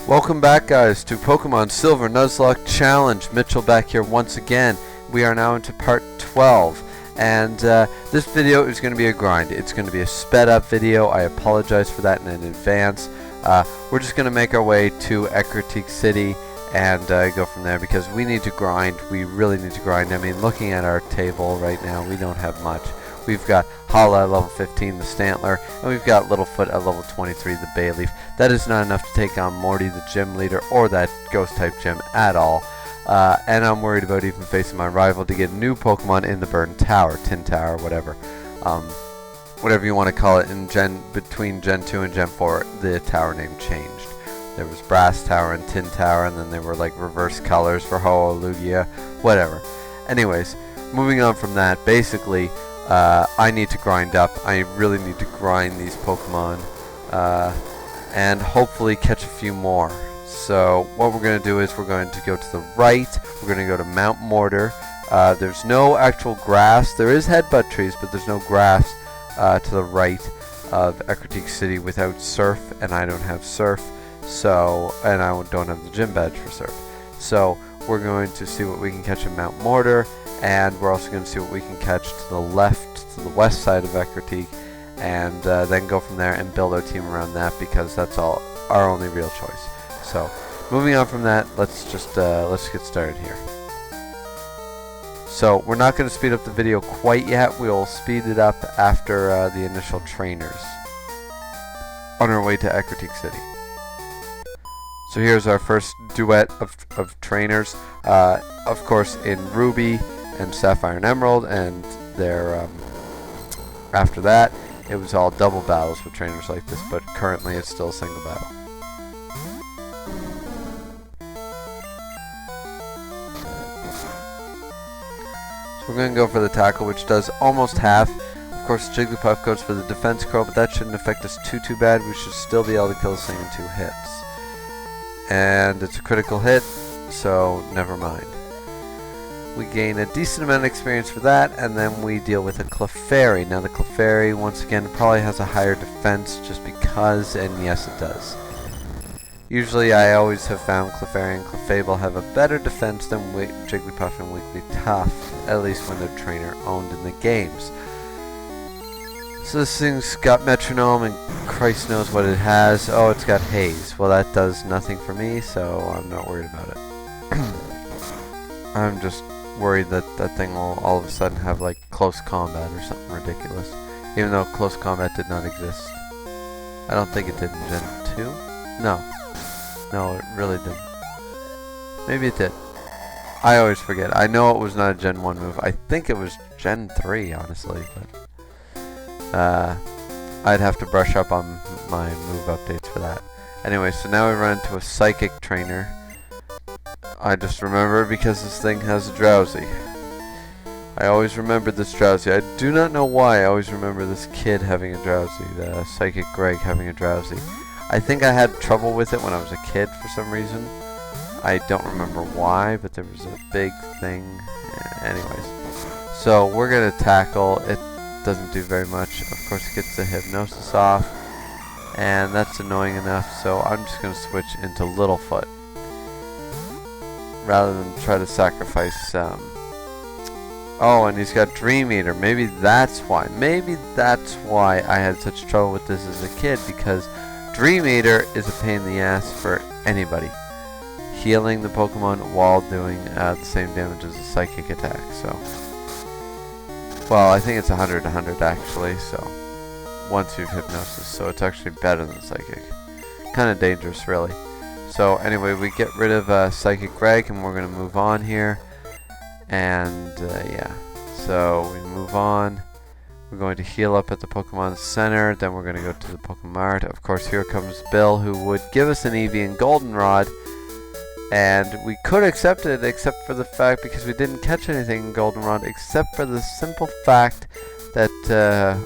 Welcome back, guys, to Pokemon Silver Nuzlocke Challenge. Mitchell back here once again. We are now into part 12, and this video is going to be a grind. It's going to be a sped up video. I apologize for that in advance. We're just going to make our way to Ecruteak City and go from there because we need to grind. We really need to grind. I mean, looking at our table right now, we don't have much. We've got Hala at level 15, the Stantler, and we've got Littlefoot at level 23, the Bayleaf. That is not enough to take on Morty, the gym leader, or that ghost-type gym at all. And I'm worried about even facing my rival to get new Pokemon in the Burn Tower, Tin Tower, whatever. Whatever you want to call it. Between Gen 2 and Gen 4, the tower name changed. There was Brass Tower and Tin Tower, and then they were like reverse colors for Ho-Oh, Lugia, whatever. Anyways, moving on from that, basically, I need to grind up. I really need to grind these Pokemon and hopefully catch a few more. So what we're going to do is we're going to go to the right. We're going to go to Mount Mortar. There's no actual grass. There is headbutt trees, but there's no grass to the right of Ecruteak City without Surf, and I don't have Surf. So, and I don't have the gym badge for Surf. So we're going to see what we can catch in Mount Mortar. And we're also going to see what we can catch to the left, to the west side of Ecruteak, and then go from there and build our team around that because that's all our only real choice. So, moving on from that, let's get started here. So, we're not going to speed up the video quite yet. We'll speed it up after the initial trainers on our way to Ecruteak City. So here's our first duet of trainers. Of course, in Ruby and Sapphire and Emerald, and their after that it was all double battles with trainers like this, but currently it's still a single battle. So we're going to go for the tackle, which does almost half. Of course, Jigglypuff goes for the defense curl, but that shouldn't affect us too bad. We should still be able to kill this thing in 2 hits. And it's a critical hit, so never mind. We gain a decent amount of experience for that, and then we deal with a Clefairy. Now the Clefairy, once again, probably has a higher defense just because, and yes it does. Usually I always have found Clefairy and Clefable have a better defense than Jigglypuff and Wigglytuff, at least when they're trainer owned in the games. So this thing's got Metronome, and Christ knows what it has. Oh, it's got Haze. Well, that does nothing for me, so I'm not worried about it. I'm just worried that that thing will all of a sudden have like close combat or something ridiculous, even though close combat did not exist. I don't think it did in Gen 2. No, it really didn't. Maybe it did. I always forget. I know it was not a Gen 1 move. I think it was Gen 3, honestly, but I'd have to brush up on my move updates for that. Anyway, so now we run into a Psychic trainer. I just remember because this thing has a Drowsy. I always remember this Drowsy. I do not know why I always remember this kid having a Drowsy, the Psychic Greg having a Drowsy. I think I had trouble with it when I was a kid for some reason. I don't remember why, but there was a big thing. Anyways, so we're going to tackle. It doesn't do very much. Of course, it gets the Hypnosis off, and that's annoying enough, so I'm just going to switch into Littlefoot rather than try to sacrifice oh, and he's got Dream Eater. Maybe that's why. Maybe that's why I had such trouble with this as a kid, because Dream Eater is a pain in the ass for anybody. Healing the Pokemon while doing the same damage as a Psychic attack, so. Well, I think it's 100 actually, so. Once you've Hypnosis, so it's actually better than Psychic. Kind of dangerous, really. So anyway, we get rid of Psychic Greg, and we're going to move on here. And yeah, so we move on. We're going to heal up at the Pokemon Center. Then we're going to go to the PokeMart. Of course, here comes Bill, who would give us an Eevee Goldenrod. And we could accept it, except for the fact, because we didn't catch anything in Goldenrod, except for the simple fact that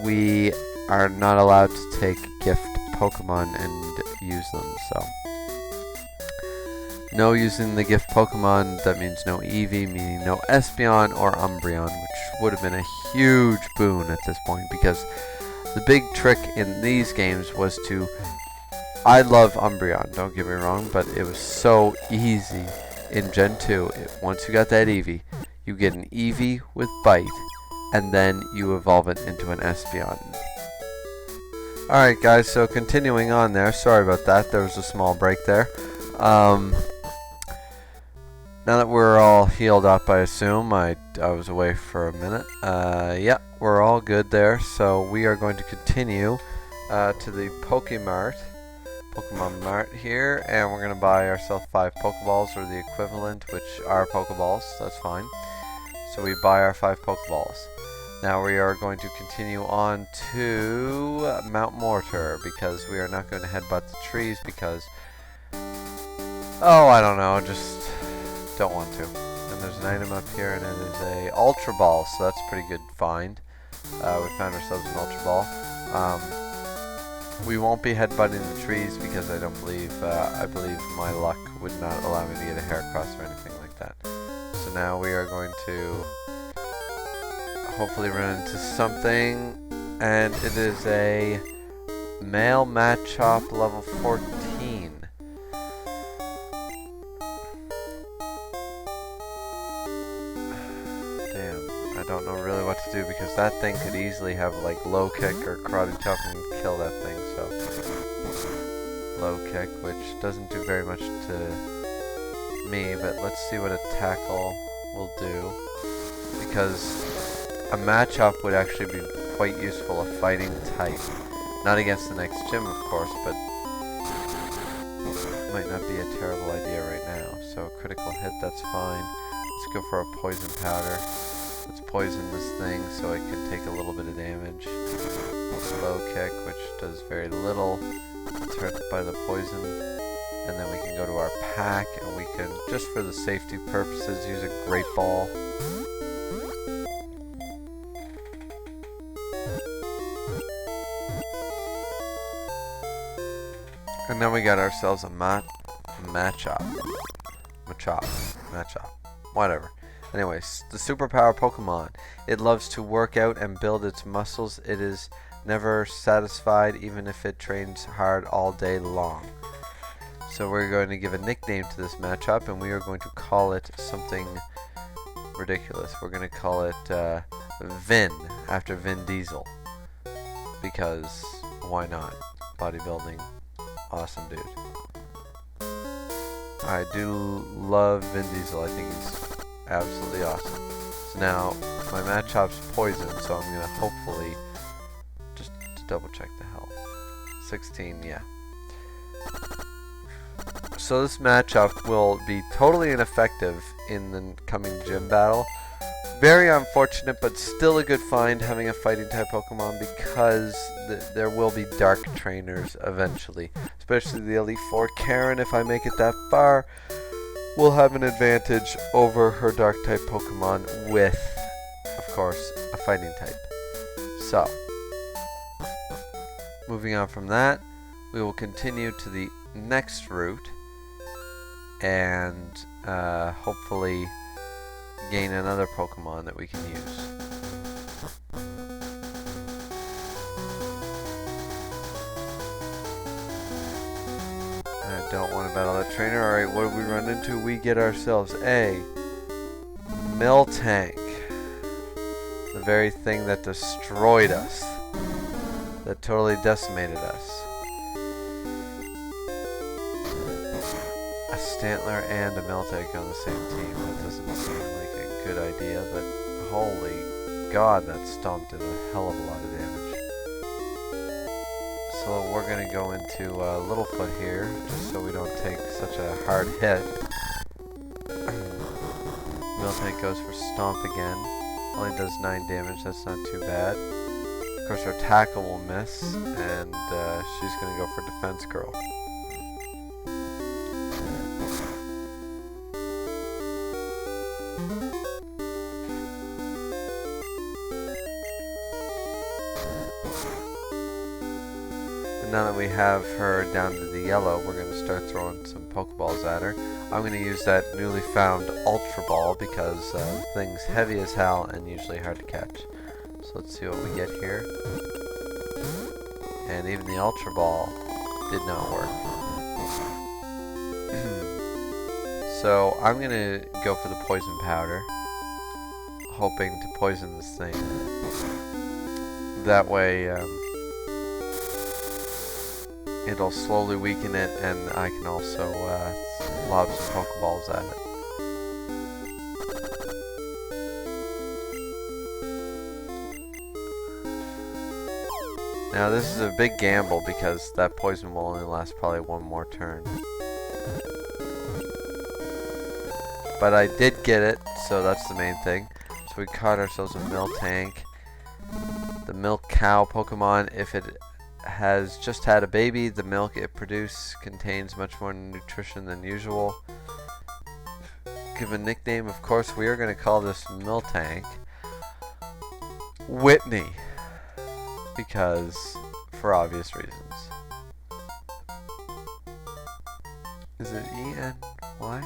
we are not allowed to take gift Pokemon and use them, so no using the gift Pokemon. That means no Eevee, meaning no Espeon or Umbreon, which would have been a huge boon at this point, because the big trick in these games was to I love Umbreon, don't get me wrong, but it was so easy in Gen 2. Once you got that Eevee, you get an Eevee with Bite, and then you evolve it into an Espeon. Alright guys, so continuing on there, sorry about that, there was a small break there. Now that we're all healed up, I assume, I was away for a minute. Yeah, we're all good there, so we are going to continue to the PokeMart. Pokemon Mart here, and we're going to buy ourselves 5 Pokeballs, or the equivalent, which are Pokeballs. That's fine. So we buy our 5 Pokeballs. Now we are going to continue on to Mount Mortar, because we are not going to headbutt the trees, because, oh, I don't know, just don't want to. And there's an item up here, and it is a Ultra Ball, so that's a pretty good find. We found ourselves an Ultra Ball. We won't be headbutting the trees because I believe my luck would not allow me to get a Heracross or anything like that. So now we are going to hopefully run into something, and it is a male Machop level 14. I don't know really what to do because that thing could easily have like low kick or karate chop and kill that thing, so low kick, which doesn't do very much to me, but let's see what a tackle will do, because a Machop would actually be quite useful, a fighting type. Not against the next gym, of course, but might not be a terrible idea right now. So critical hit, that's fine. Let's go for a poison powder. Let's poison this thing so it can take a little bit of damage. Low kick, which does very little. It's hurt by the poison. And then we can go to our pack, and we can, just for the safety purposes, use a Great Ball. And then we got ourselves a Machop. Whatever. Anyways, the superpower Pokemon. It loves to work out and build its muscles. It is never satisfied even if it trains hard all day long. So we're going to give a nickname to this Machop, and we are going to call it something ridiculous. We're going to call it Vin, after Vin Diesel. Because why not? Bodybuilding. Awesome dude. I do love Vin Diesel. I think he's absolutely awesome. So now, my Machop's poison, so I'm going to hopefully, just to double check the health. 16, yeah. So this Machop will be totally ineffective in the coming gym battle. Very unfortunate, but still a good find having a fighting type Pokemon, because there will be dark trainers eventually. Especially the Elite Four. Karen, if I make it that far, will have an advantage over her dark type Pokemon with, of course, a fighting type. So, moving on from that, we will continue to the next route and hopefully gain another Pokemon that we can use. I don't want to battle that trainer. Alright, what do we run into? We get ourselves a Miltank. The very thing that destroyed us. That totally decimated us. A Stantler and a Miltank on the same team. That doesn't seem like a good idea, but holy god, that stomp did a hell of a lot of damage. So we're going to go into Littlefoot here, just so we don't take such a hard hit. Miltank goes for Stomp again. Only does 9 damage, that's not too bad. Of course, her tackle will miss, and she's going to go for Defense Curl. Now that we have her down to the yellow, we're going to start throwing some Pokeballs at her. I'm going to use that newly found Ultra Ball because the thing's heavy as hell and usually hard to catch. So let's see what we get here. And even the Ultra Ball did not work. So I'm gonna go for the poison powder, hoping to poison this thing. That way it'll slowly weaken it, and I can also lob some Pokeballs at it. Now this is a big gamble because that poison will only last probably one more turn. But I did get it, so that's the main thing. So we caught ourselves a Miltank. The milk cow Pokemon, if it has just had a baby, the milk it produces contains much more nutrition than usual. Give a nickname, of course, we are going to call this Miltank Whitney, because for obvious reasons. Is it E-N-Y?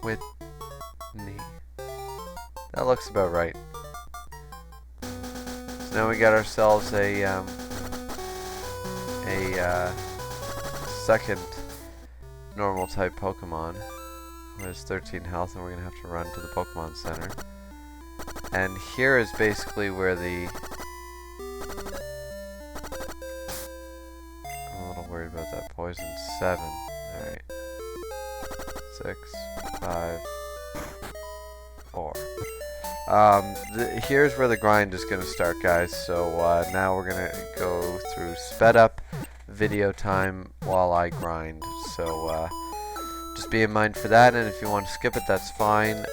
Whitney. That looks about right. So now we got ourselves a second normal type Pokemon who has 13 health, and we're gonna have to run to the Pokemon Center. And here is basically where the... I'm a little worried about that poison. 7. Alright. 6, 5, 4. Here's where the grind is going to start, guys. So now we're going to go through sped up video time while I grind. So just be in mind for that, and if you want to skip it, that's fine.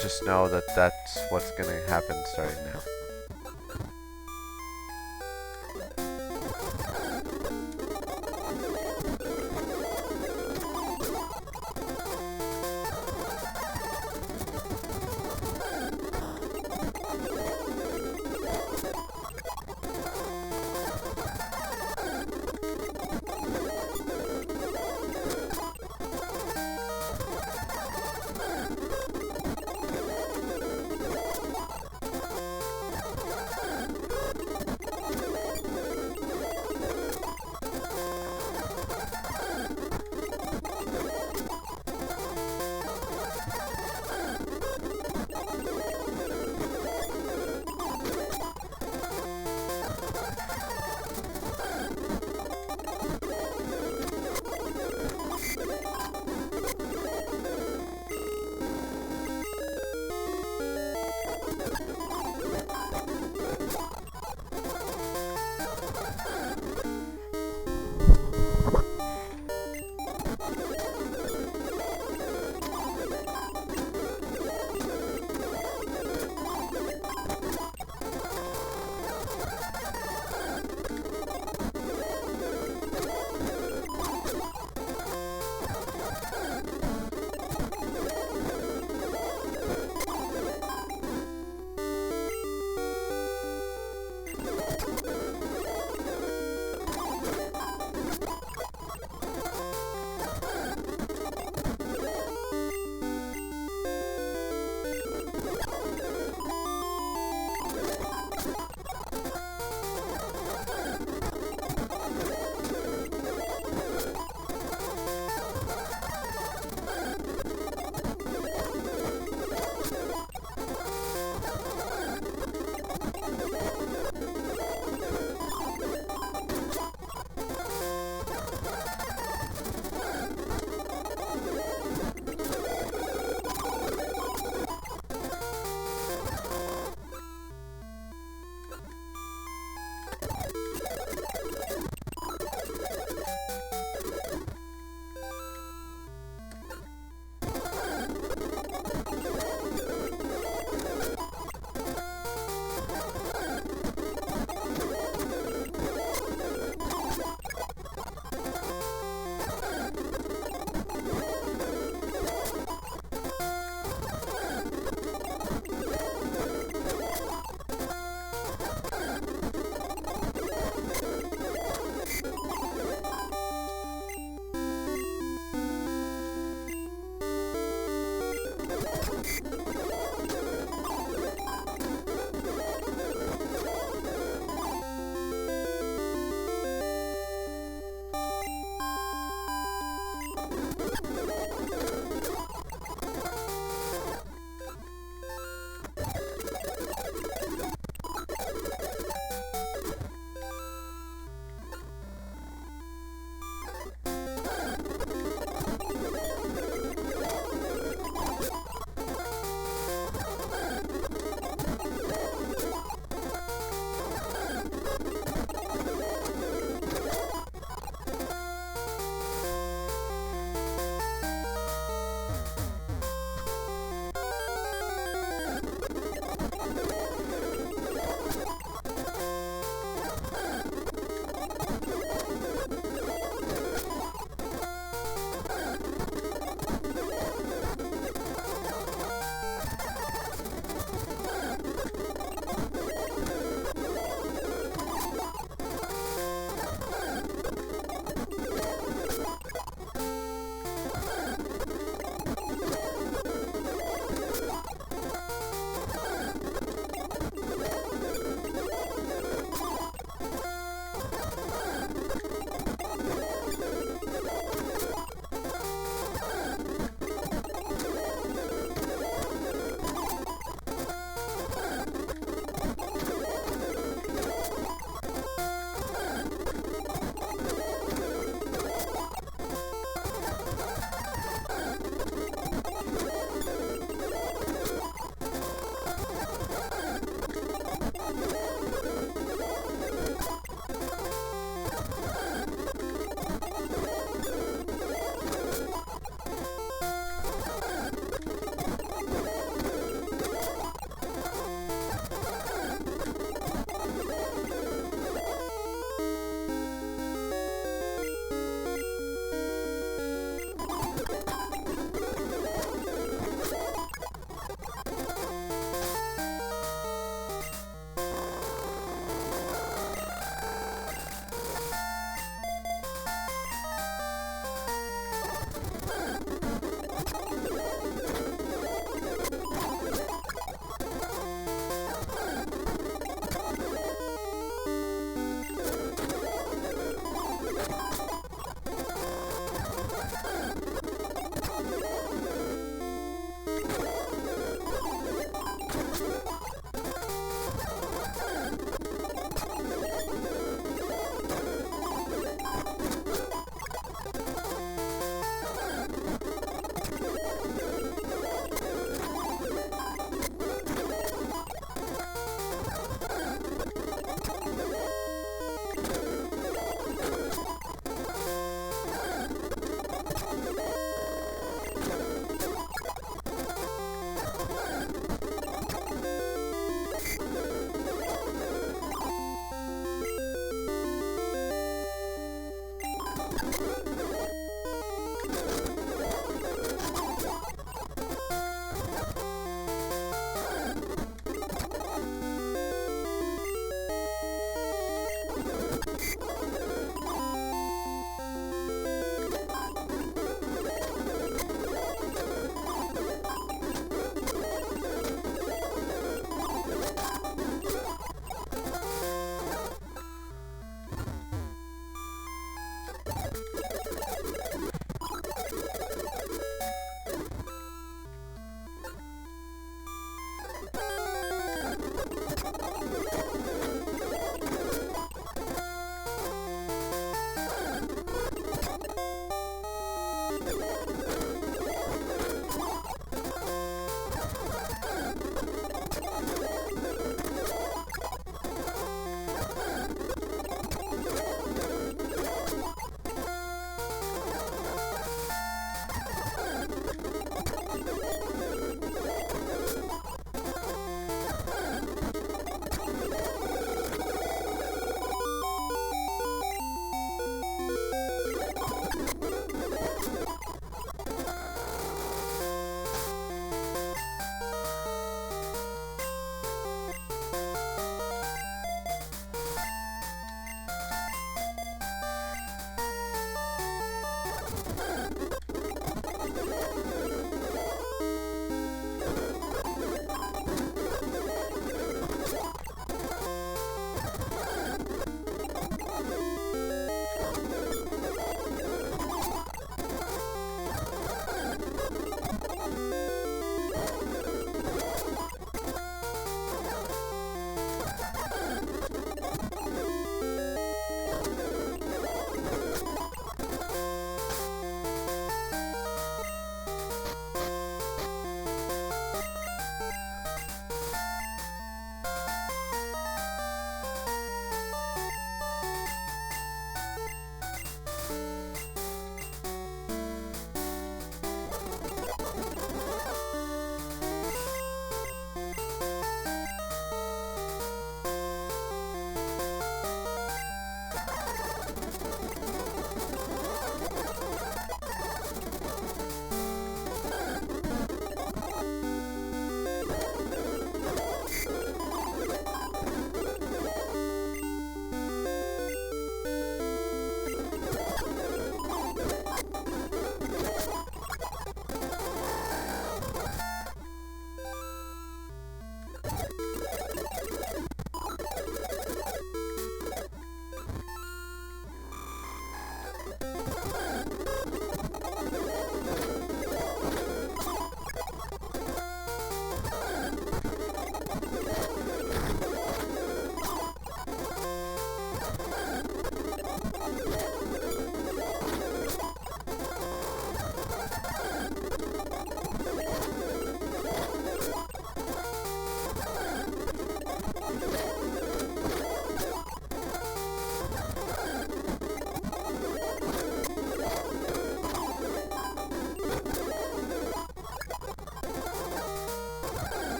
Just know that that's what's going to happen starting now.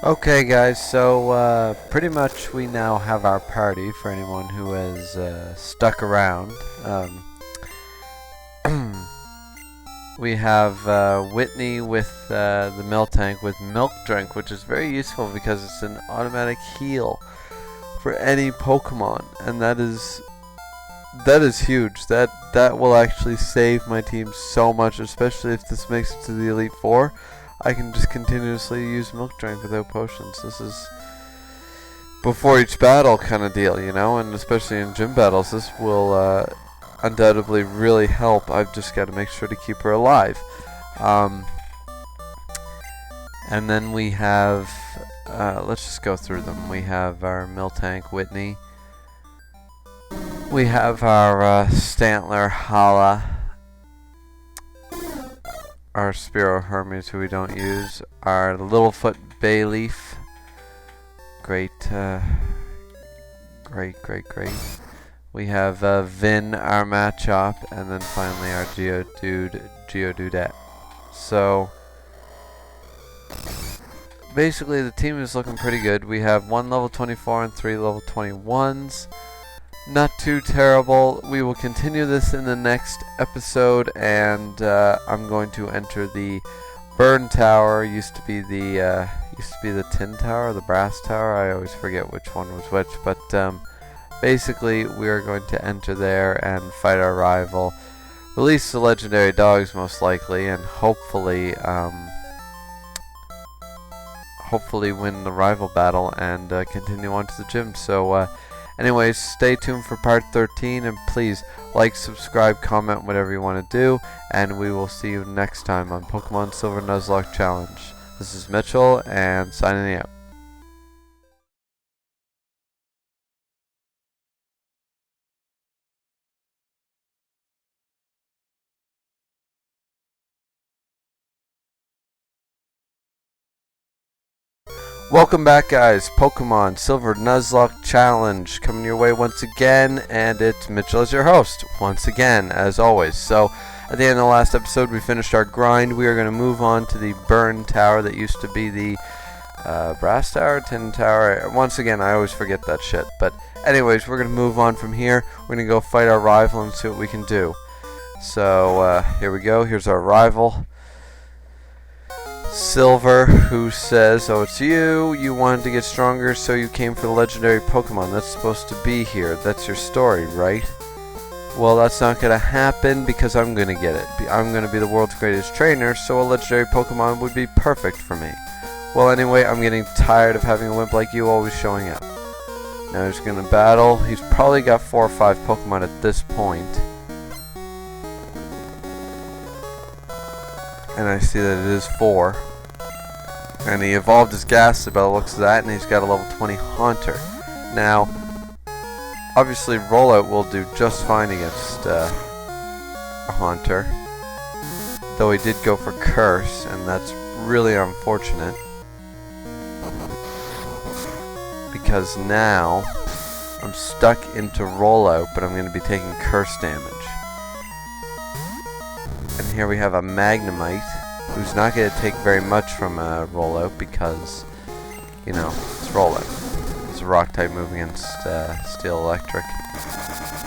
Okay guys, so pretty much we now have our party for anyone who has stuck around. We have Whitney with the milk tank with milk drink, which is very useful because it's an automatic heal for any Pokemon, and that is huge. That will actually save my team so much, especially if this makes it to the Elite Four. I can just continuously use milk drink without potions. This is before each battle kind of deal, you know, and especially in gym battles, this will undoubtedly really help. I've just got to make sure to keep her alive. And then we have, let's just go through them. We have our Miltank Whitney. We have our Stantler Hala. Our Spearow Hermes, who we don't use. Our Littlefoot Bayleaf. Great. We have Vin, our Machop, and then finally our Geodude. So basically the team is looking pretty good. We have 1 level 24 and 3 level 21s. Not too terrible. We will continue this in the next episode, and I'm going to enter the Burn Tower. Used to be the Tin Tower, the Brass Tower. I always forget which one was which, but basically we are going to enter there and fight our rival, release the legendary dogs most likely, and hopefully win the rival battle and continue on to the gym. So anyways, stay tuned for part 13, and please like, subscribe, comment, whatever you want to do, and we will see you next time on Pokemon Silver Nuzlocke Challenge. This is Mitchell, and signing out. Welcome back, guys. Pokemon Silver Nuzlocke Challenge coming your way once again, and it's Mitchell as your host once again, as always. So at the end of the last episode, we finished our grind. We are going to move on to the Burn Tower that used to be the Brass Tower, Tin Tower. Once again, I always forget that shit. But anyways, we're going to move on from here. We're going to go fight our rival and see what we can do. So here we go. Here's our rival, Silver, who says, "Oh, it's you. You wanted to get stronger, so you came for the legendary Pokemon that's supposed to be here. That's your story, right? Well, that's not going to happen because I'm going to get it. I'm going to be the world's greatest trainer, so a legendary Pokemon would be perfect for me. Well, anyway, I'm getting tired of having a wimp like you always showing up." Now he's going to battle. He's probably got 4 or 5 Pokemon at this point. And I see that it is 4. And he evolved his Ghastly by the looks of that, and he's got a level 20 Haunter. Now, obviously Rollout will do just fine against a Haunter, though he did go for Curse, and that's really unfortunate, because now I'm stuck into Rollout, but I'm going to be taking Curse damage. And here we have a Magnemite, who's not going to take very much from a Rollout because, you know, it's Rollout. It's a Rock type move against Steel Electric.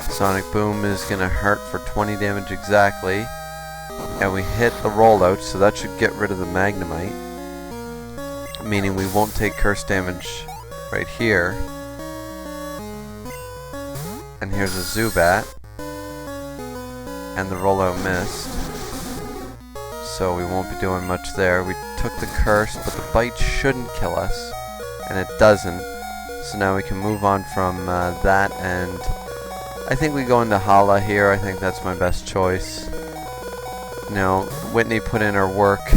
Sonic Boom is going to hurt for 20 damage exactly. And we hit the Rollout, so that should get rid of the Magnemite, meaning we won't take Curse damage right here. And here's a Zubat. And the Rollout missed, so we won't be doing much there. We took the Curse, but the Bite shouldn't kill us, and it doesn't. So now we can move on from that, and I think we go into Hala here. I think that's my best choice. Now, Whitney put in her work,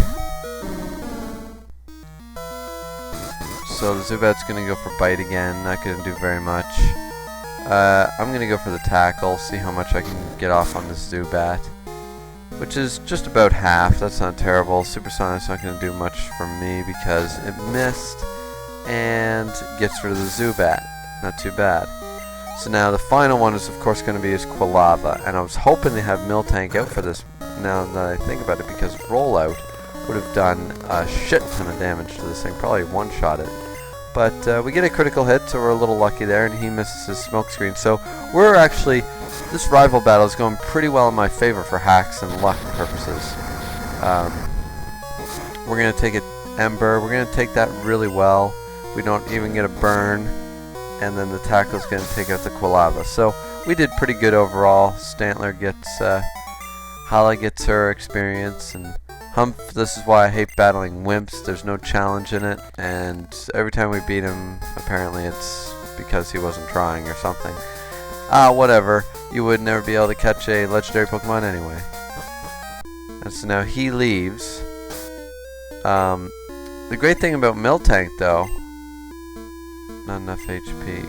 so the Zubat's going to go for Bite again. Not going to do very much. I'm going to go for the Tackle, see how much I can get off on this Zubat, which is just about half. That's not terrible. Supersonic's not going to do much for me because it missed and gets rid of the Zubat. Not too bad. So now the final one is of course going to be his Quilava, and I was hoping to have Miltank out for this now that I think about it, because Rollout would have done a shit ton of damage to this thing, probably one-shot it. But we get a critical hit, so we're a little lucky there, and he misses his smoke screen. So we're actually, this rival battle is going pretty well in my favor for hacks and luck purposes. We're going to take an Ember, we're going to take that really well. We don't even get a burn, and then the tackle's going to take out the Quilava. So we did pretty good overall. Stantler gets, Hala gets her experience, and Humph, this is why I hate battling wimps. There's no challenge in it, and every time we beat him, apparently it's because he wasn't trying or something. Whatever. You would never be able to catch a legendary Pokemon anyway. And so now he leaves. The great thing about Miltank, though, not enough HP.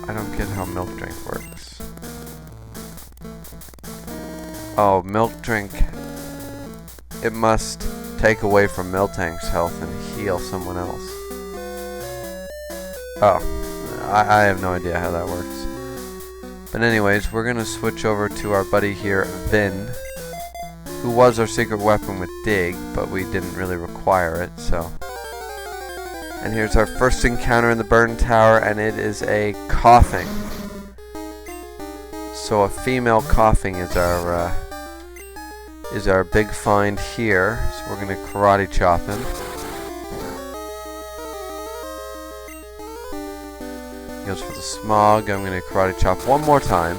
I don't get how Milk Drink works. Oh, Milk Drink. It must take away from Miltank's health and heal someone else. Oh, I have no idea how that works. But anyways, we're gonna switch over to our buddy here, Vin, who was our secret weapon with Dig, but we didn't really require it, so. And here's our first encounter in the Burn Tower, and it is a Coughing. So a female Coughing is our big find here. So we're gonna karate chop him. He goes for the Smog. I'm gonna karate chop one more time.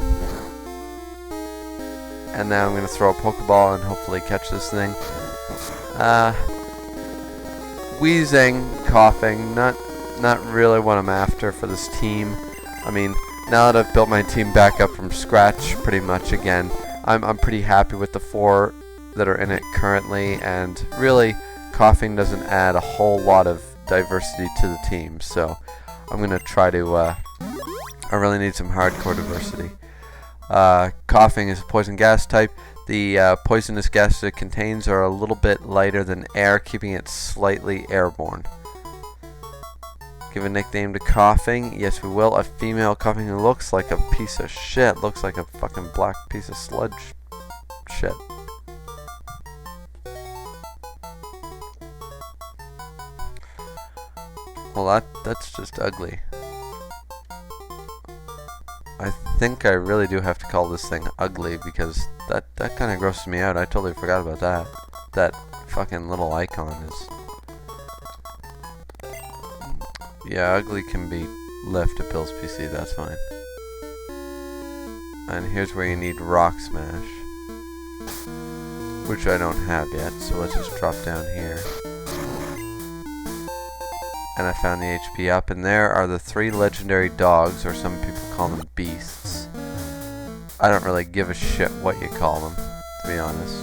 And now I'm gonna throw a Pokeball and hopefully catch this thing. Wheezing, Coughing, not really what I'm after for this team. I mean, now that I've built my team back up from scratch pretty much again, I'm pretty happy with the 4 that are in it currently, and really Coughing doesn't add a whole lot of diversity to the team, so I'm gonna try to I really need some hardcore diversity. Coughing is a poison gas type. The poisonous gases it contains are a little bit lighter than air, keeping it slightly airborne. Give a nickname to Coughing. Yes, we will. A female Coughing who looks like a piece of shit. Looks like a fucking black piece of sludge shit. Well, that's just ugly. I think I really do have to call this thing ugly, because that kind of grosses me out. I totally forgot about that. That fucking little icon is... Yeah, ugly can be left to Bill's PC, that's fine. And here's where you need Rock Smash, which I don't have yet, so let's just drop down here. And I found the HP up, and there are the 3 legendary dogs, or some people call them beasts. I don't really give a shit what you call them, to be honest.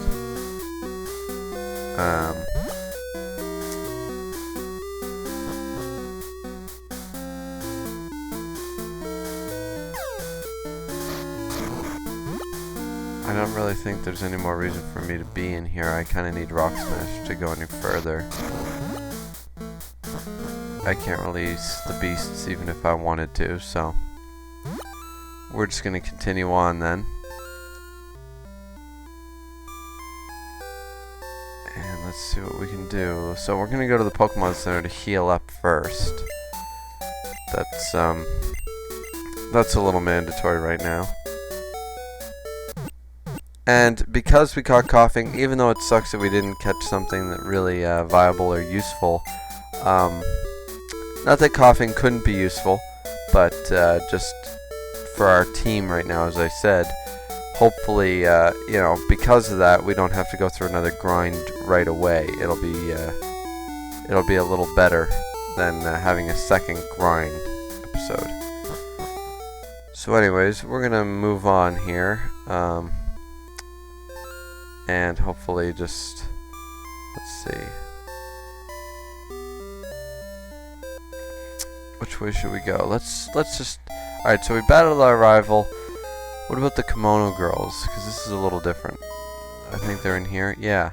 I don't really think there's any more reason for me to be in here. I kind of need Rock Smash to go any further. I can't release the beasts even if I wanted to, so we're just going to continue on then. And let's see what we can do. So we're going to go to the Pokemon Center to heal up first. That's a little mandatory right now. And because we caught Coughing, even though it sucks that we didn't catch something that really viable or useful, not that Coughing couldn't be useful, but just for our team right now, as I said, hopefully, you know, because of that, we don't have to go through another grind right away. It'll be a little better than having a second grind episode. So anyways, we're gonna move on here, and hopefully just, let's see. Which way should we go? Let's just... Alright, so we battled our rival. What about the Kimono Girls? Because this is a little different. I think they're in here. Yeah.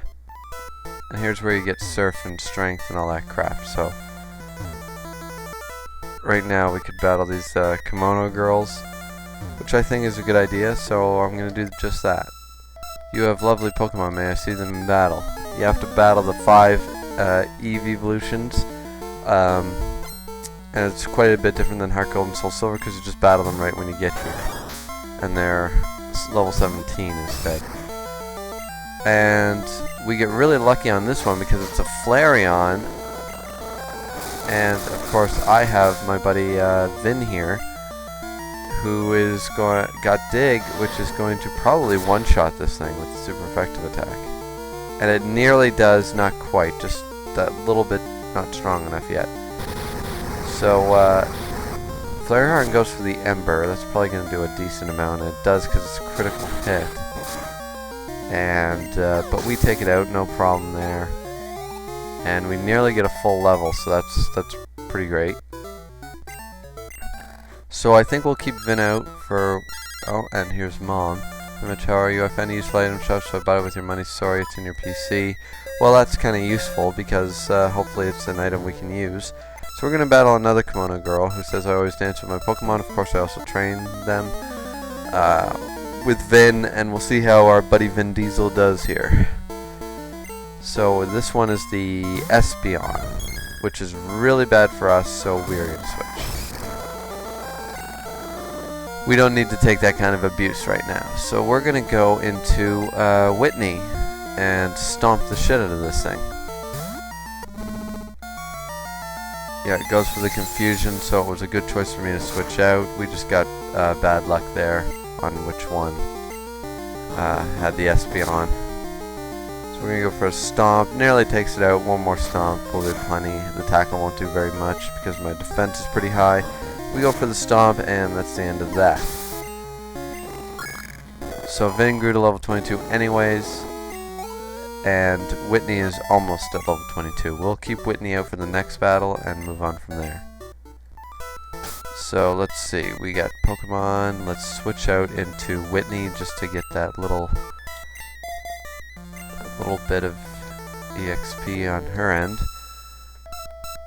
And here's where you get Surf and Strength and all that crap, so... Right now we could battle these Kimono Girls. which I think is a good idea, so I'm going to do just that. You have lovely Pokemon, may I see them in battle? You have to battle the 5 Eve evolutions, and it's quite a bit different than Heart Gold and Soul Silver because you just battle them right when you get here. And they're level 17 instead. And we get really lucky on this one because it's a Flareon. And of course I have my buddy Vin here, who is got Dig, which is going to probably one-shot this thing with the super effective attack. And it nearly does, not quite, just that little bit not strong enough yet. So Flareon goes for the Ember. That's probably going to do a decent amount, and it does because it's a critical hit. And but we take it out, no problem there. And we nearly get a full level, so that's pretty great. So I think we'll keep Vin out for... Oh, and here's Mom. Mitch, how are you? I found a useful item shop, so I bought it with your money. Sorry, it's in your PC. Well, that's kind of useful because hopefully it's an item we can use. So we're going to battle another kimono girl who says I always dance with my Pokemon. Of course, I also train them with Vin, and we'll see how our buddy Vin Diesel does here. So this one is the Espeon, which is really bad for us, so we're going to switch. We don't need to take that kind of abuse right now. So we're going to go into Whitney and stomp the shit out of this thing. Yeah, it goes for the confusion, so it was a good choice for me to switch out. We just got bad luck there on which one had the Espeon. So we're going to go for a stomp. Nearly takes it out. One more stomp will do plenty. The tackle won't do very much because my defense is pretty high. We go for the stomp, and that's the end of that. So Vin grew to level 22 anyways, and Whitney is almost at level 22. We'll keep Whitney out for the next battle and move on from there. So let's see, we got Pokemon. Let's switch out into Whitney just to get that little bit of EXP on her end.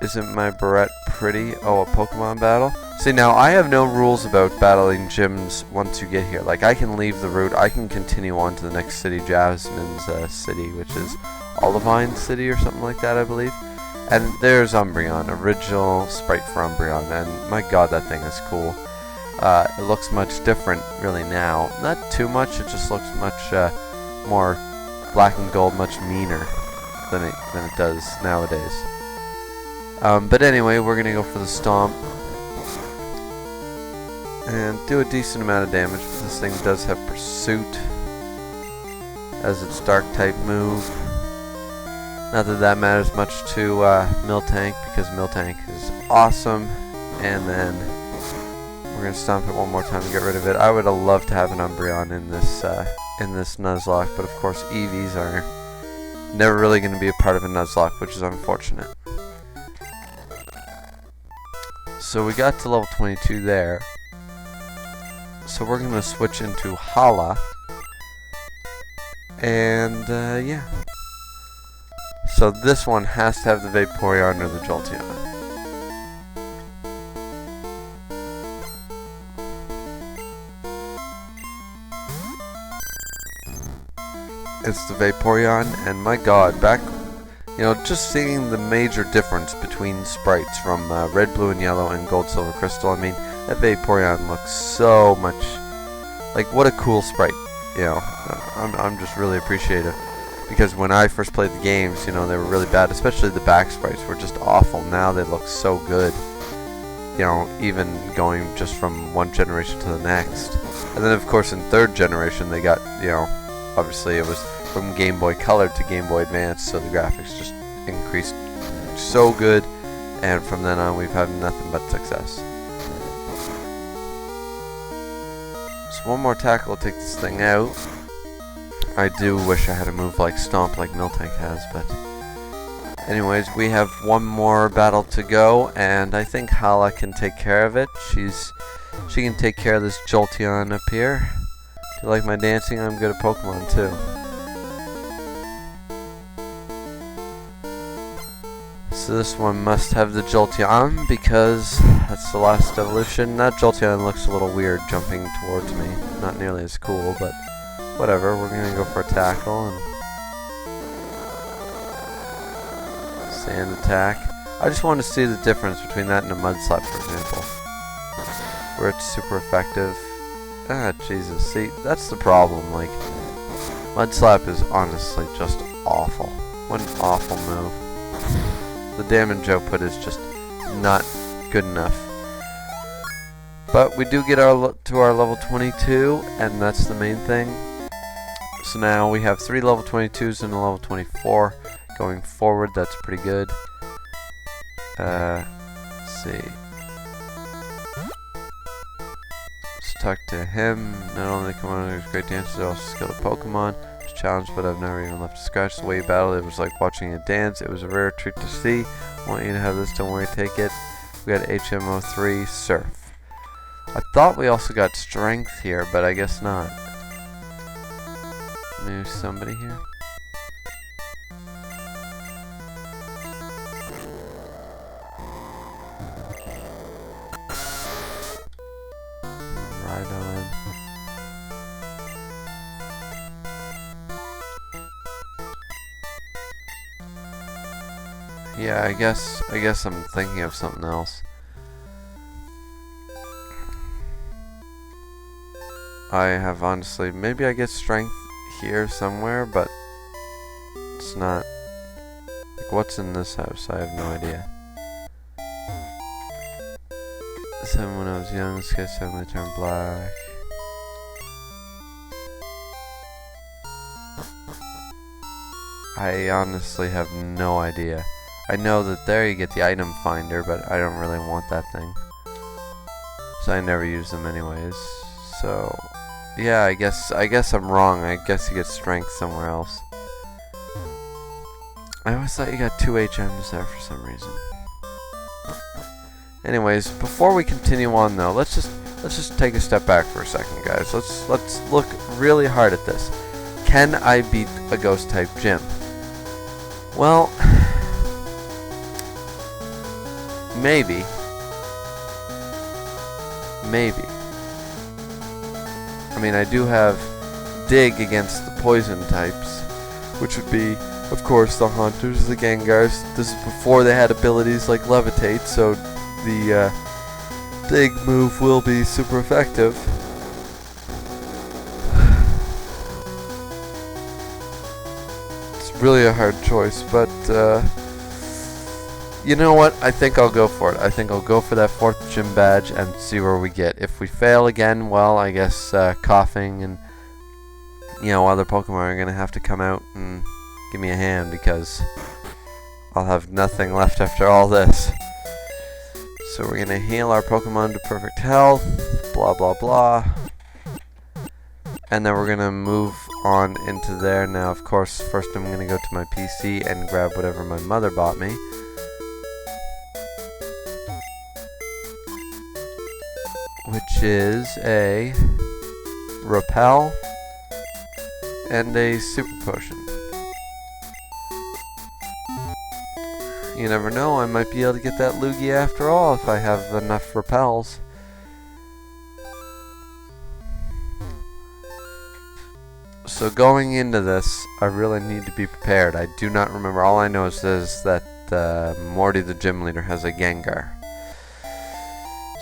Isn't my Barrette pretty? Oh, a Pokemon battle? See, now I have no rules about battling gyms once you get here. Like, I can leave the route, I can continue on to the next city, Jasmine's city, which is Olivine City or something like that, I believe. And there's Umbreon, original sprite for Umbreon, and my god, that thing is cool. It looks much different, really, now. Not too much, it just looks much more black and gold, much meaner than it does nowadays. But anyway, we're going to go for the Stomp and do a decent amount of damage. This thing does have Pursuit as its Dark-type move. Not that that matters much to Miltank, because Miltank is awesome. And then we're going to Stomp it one more time and get rid of it. I would have loved to have an Umbreon in this Nuzlocke, but of course EVs are never really going to be a part of a Nuzlocke, which is unfortunate. So we got to level 22 there. So we're going to switch into Hala. And yeah. So this one has to have the Vaporeon or the Jolteon. It's the Vaporeon, and my god, just seeing the major difference between sprites from Red, Blue, and Yellow and Gold, Silver, Crystal. I mean, that Vaporeon looks so much like, what a cool sprite. I'm just really appreciative, because when I first played the games, they were really bad, especially the back sprites were just awful. Now they look so good, even going just from one generation to the next. And then of course in third generation they got, obviously it was from Game Boy Color to Game Boy Advance, so the graphics just increased so good, and from then on we've had nothing but success. So one more tackle will take this thing out. I do wish I had a move like Stomp like Miltank has, but anyways, we have one more battle to go, and I think Hala can take care of it. She can take care of this Jolteon up here. Do you like my dancing? I'm good at Pokemon too. So this one must have the Jolteon because that's the last evolution. That Jolteon looks a little weird jumping towards me. Not nearly as cool, but whatever. We're gonna go for a tackle and sand attack. I just want to see the difference between that and a mud slap, for example, where it's super effective. Ah, Jesus. See, that's the problem. Like, mud slap is honestly just awful. What an awful move. The damage output is just not good enough. But we do get to our level 22, and that's the main thing. So now we have 3 level 22s and a level 24 going forward. That's pretty good. Let's see. Let's talk to him. Not only come on as great dancers, but also skilled at Pokemon. Challenge, but I've never even left a scratch. The way you battled it was like watching a dance. It was a rare treat to see. I want you to have this, don't worry, take it. We got HMO3 Surf. I thought we also got Strength here, but I guess not. There's somebody here. Right on. Yeah, I guess I'm thinking of something else. I have honestly, maybe I get strength here somewhere, but it's not. Like, what's in this house? I have no idea. 7 when I was young, the sky suddenly turned black. I honestly have no idea. I know that there you get the item finder, but I don't really want that thing. So I never use them anyways. So yeah, I guess I'm wrong. I guess you get strength somewhere else. I always thought you got 2 HMs there for some reason. Anyways, before we continue on though, let's just take a step back for a second, guys. Let's look really hard at this. Can I beat a ghost type gym? Well, maybe. I mean, I do have Dig against the poison types, which would be, of course, the Haunters, the Gengars. This is before they had abilities like Levitate, so the Dig move will be super effective. It's really a hard choice, but you know what? I think I'll go for it. I think I'll go for that 4th gym badge and see where we get. If we fail again, well, I guess Coughing and, you know, other Pokemon are going to have to come out and give me a hand, because I'll have nothing left after all this. So we're going to heal our Pokemon to perfect health, blah blah blah. And then we're going to move on into there. Now, of course, first I'm going to go to my PC and grab whatever my mother bought me. Which is a Repel and a Super Potion. You never know, I might be able to get that Lugia after all if I have enough Repels. So going into this, I really need to be prepared. I do not remember. All I know is that Morty the gym leader has a Gengar.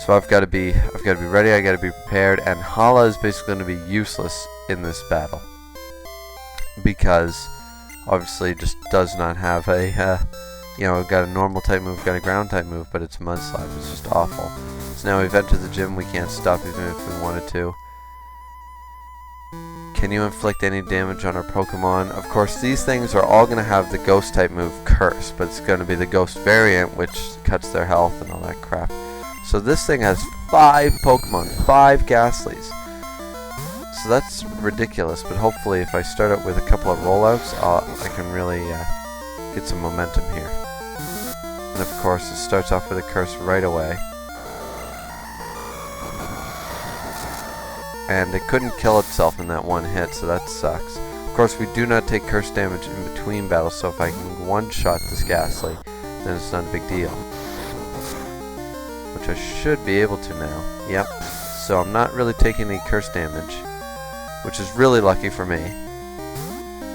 So I've got to be ready. I got to be prepared. And Hala is basically going to be useless in this battle because obviously it just does not have a you know, got a normal type move, got a ground type move, but it's Mud Slap. It's just awful. So now we've entered the gym. We can't stop even if we wanted to. Can you inflict any damage on our Pokemon? Of course, these things are all going to have the Ghost type move Curse, but it's going to be the Ghost variant, which cuts their health and all that crap. So this thing has 5 Pokemon, 5 Ghastlies. So that's ridiculous, but hopefully if I start out with a couple of rollouts, I can really get some momentum here. And of course, it starts off with a Curse right away. And it couldn't kill itself in that one hit, so that sucks. Of course, we do not take Curse damage in between battles, so if I can one-shot this Ghastly, then it's not a big deal. Which I should be able to now. Yep. So I'm not really taking any curse damage, which is really lucky for me.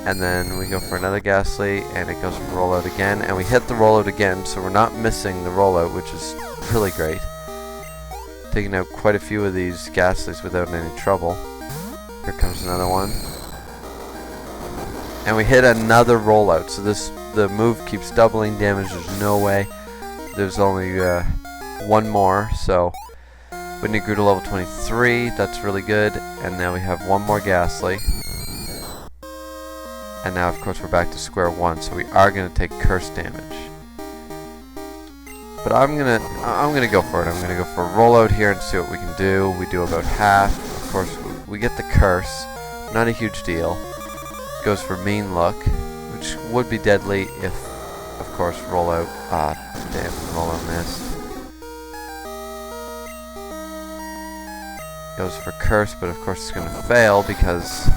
And then we go for another Ghastly, and it goes for rollout again, and we hit the rollout again, so we're not missing the rollout, which is really great. Taking out quite a few of these Ghastlies without any trouble. Here comes another one. And we hit another rollout, so the move keeps doubling damage. There's no way. There's only one more, so Whitney grew to level 23. That's really good. And now we have one more Ghastly. And now, of course, we're back to square one, so we are going to take curse damage. But I'm gonna go for it. I'm gonna go for a rollout here and see what we can do. We do about half. Of course, we get the curse. Not a huge deal. Goes for mean luck, which would be deadly if, of course, rollout. Damn, rollout missed. Goes for curse, but of course it's gonna fail because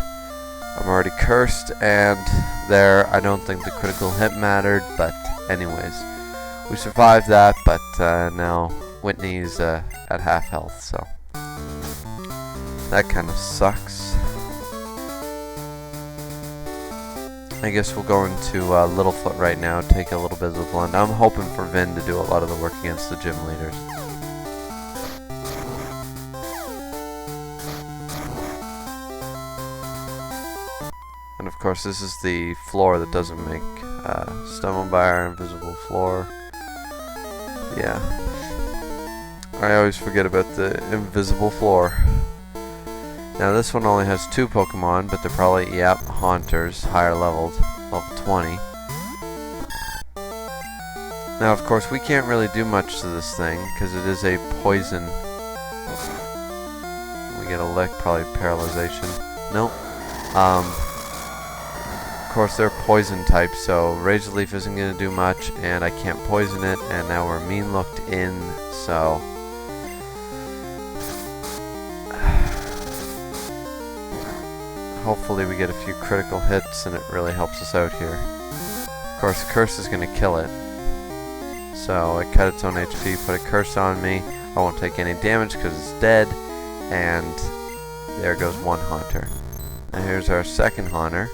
I'm already cursed, and there, I don't think the critical hit mattered, but anyways. We survived that, but now Whitney's at half health, so that kind of sucks. I guess we'll go into Littlefoot right now, take a little bit of the blunt. I'm hoping for Vin to do a lot of the work against the gym leaders. And of course, this is the floor that doesn't make stumbled by our invisible floor. Yeah. I always forget about the invisible floor. Now this one only has 2 Pokemon, but they're probably, yep, Haunters, higher leveled, level 20. Now of course we can't really do much to this thing, because it is a poison. We get a lick, probably paralyzation. Nope. Of course they're poison type, so Razor Leaf isn't going to do much, and I can't poison it, and now we're mean looked in, so hopefully we get a few critical hits and it really helps us out here. Of course curse is going to kill it, so it cut its own HP, put a curse on me. I won't take any damage because it's dead, and there goes one Haunter. Now here's our second Haunter,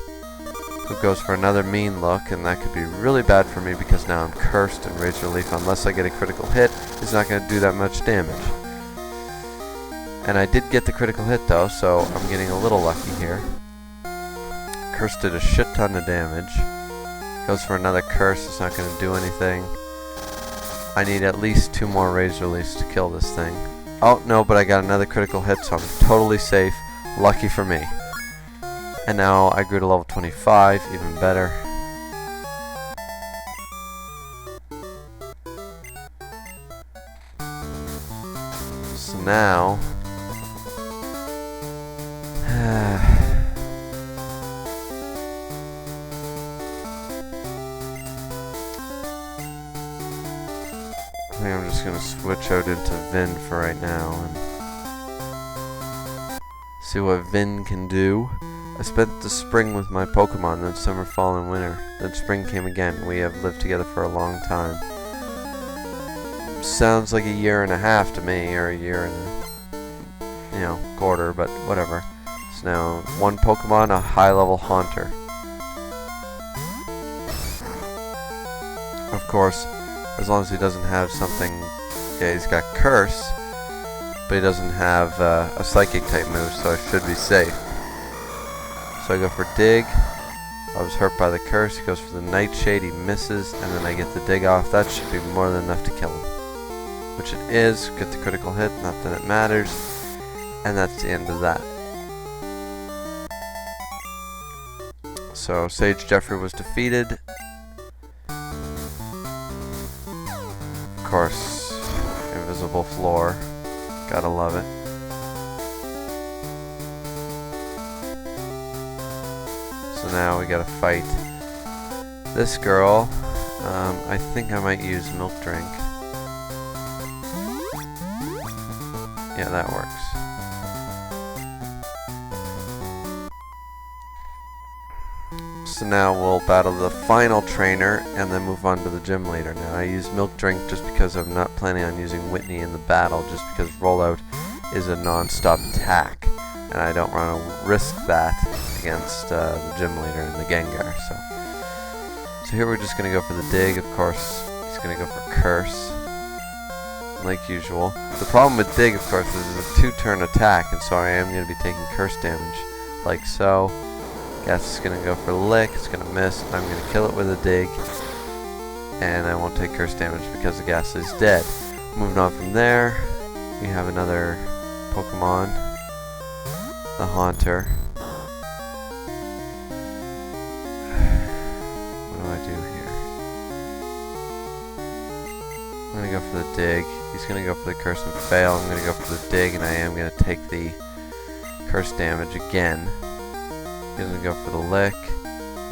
who goes for another mean look, and that could be really bad for me because now I'm cursed, and Razor Leaf, unless I get a critical hit, is not going to do that much damage. And I did get the critical hit though, so I'm getting a little lucky here. Curse did a shit ton of damage. Goes for another curse, it's not going to do anything. I need at least 2 more Razor Leafs to kill this thing. Oh no, but I got another critical hit, so I'm totally safe. Lucky for me. And now I grew to level 25, even better. So now I think I'm just going to switch out into Vin for right now and see what Vin can do. I spent the spring with my Pokemon, then summer, fall, and winter. Then spring came again. We have lived together for a long time. Sounds like a year and a half to me, or a year and a, quarter, but whatever. So now, 1 Pokemon, a high-level Haunter. Of course, as long as he doesn't have something, yeah, he's got Curse, but he doesn't have a Psychic type move, so I should be safe. So I go for Dig. I was hurt by the curse. He goes for the Nightshade. He misses, and then I get the Dig off. That should be more than enough to kill him. Which it is. Get the critical hit. Not that it matters. And that's the end of that. So Sage Jeffrey was defeated. Of course, invisible floor. Gotta love it. So now we gotta fight this girl. I think I might use Milk Drink. Yeah, that works. So now we'll battle the final trainer and then move on to the gym leader. Now I use Milk Drink just because I'm not planning on using Whitney in the battle, just because Rollout is a non-stop attack and I don't want to risk that against the gym leader and the Gengar. So here we're just going to go for the dig. Of course, he's going to go for Curse, like usual. The problem with dig, of course, is it's a 2-turn attack, and so I am going to be taking Curse damage, like so. Gas is going to go for Lick, it's going to miss, I'm going to kill it with a dig, and I won't take Curse damage because the Gas is dead. Moving on from there, we have another Pokemon, the Haunter. What do I do here? I'm going to go for the dig. He's going to go for the Curse and fail. I'm going to go for the dig, and I am going to take the Curse damage again. He's going to go for the Lick.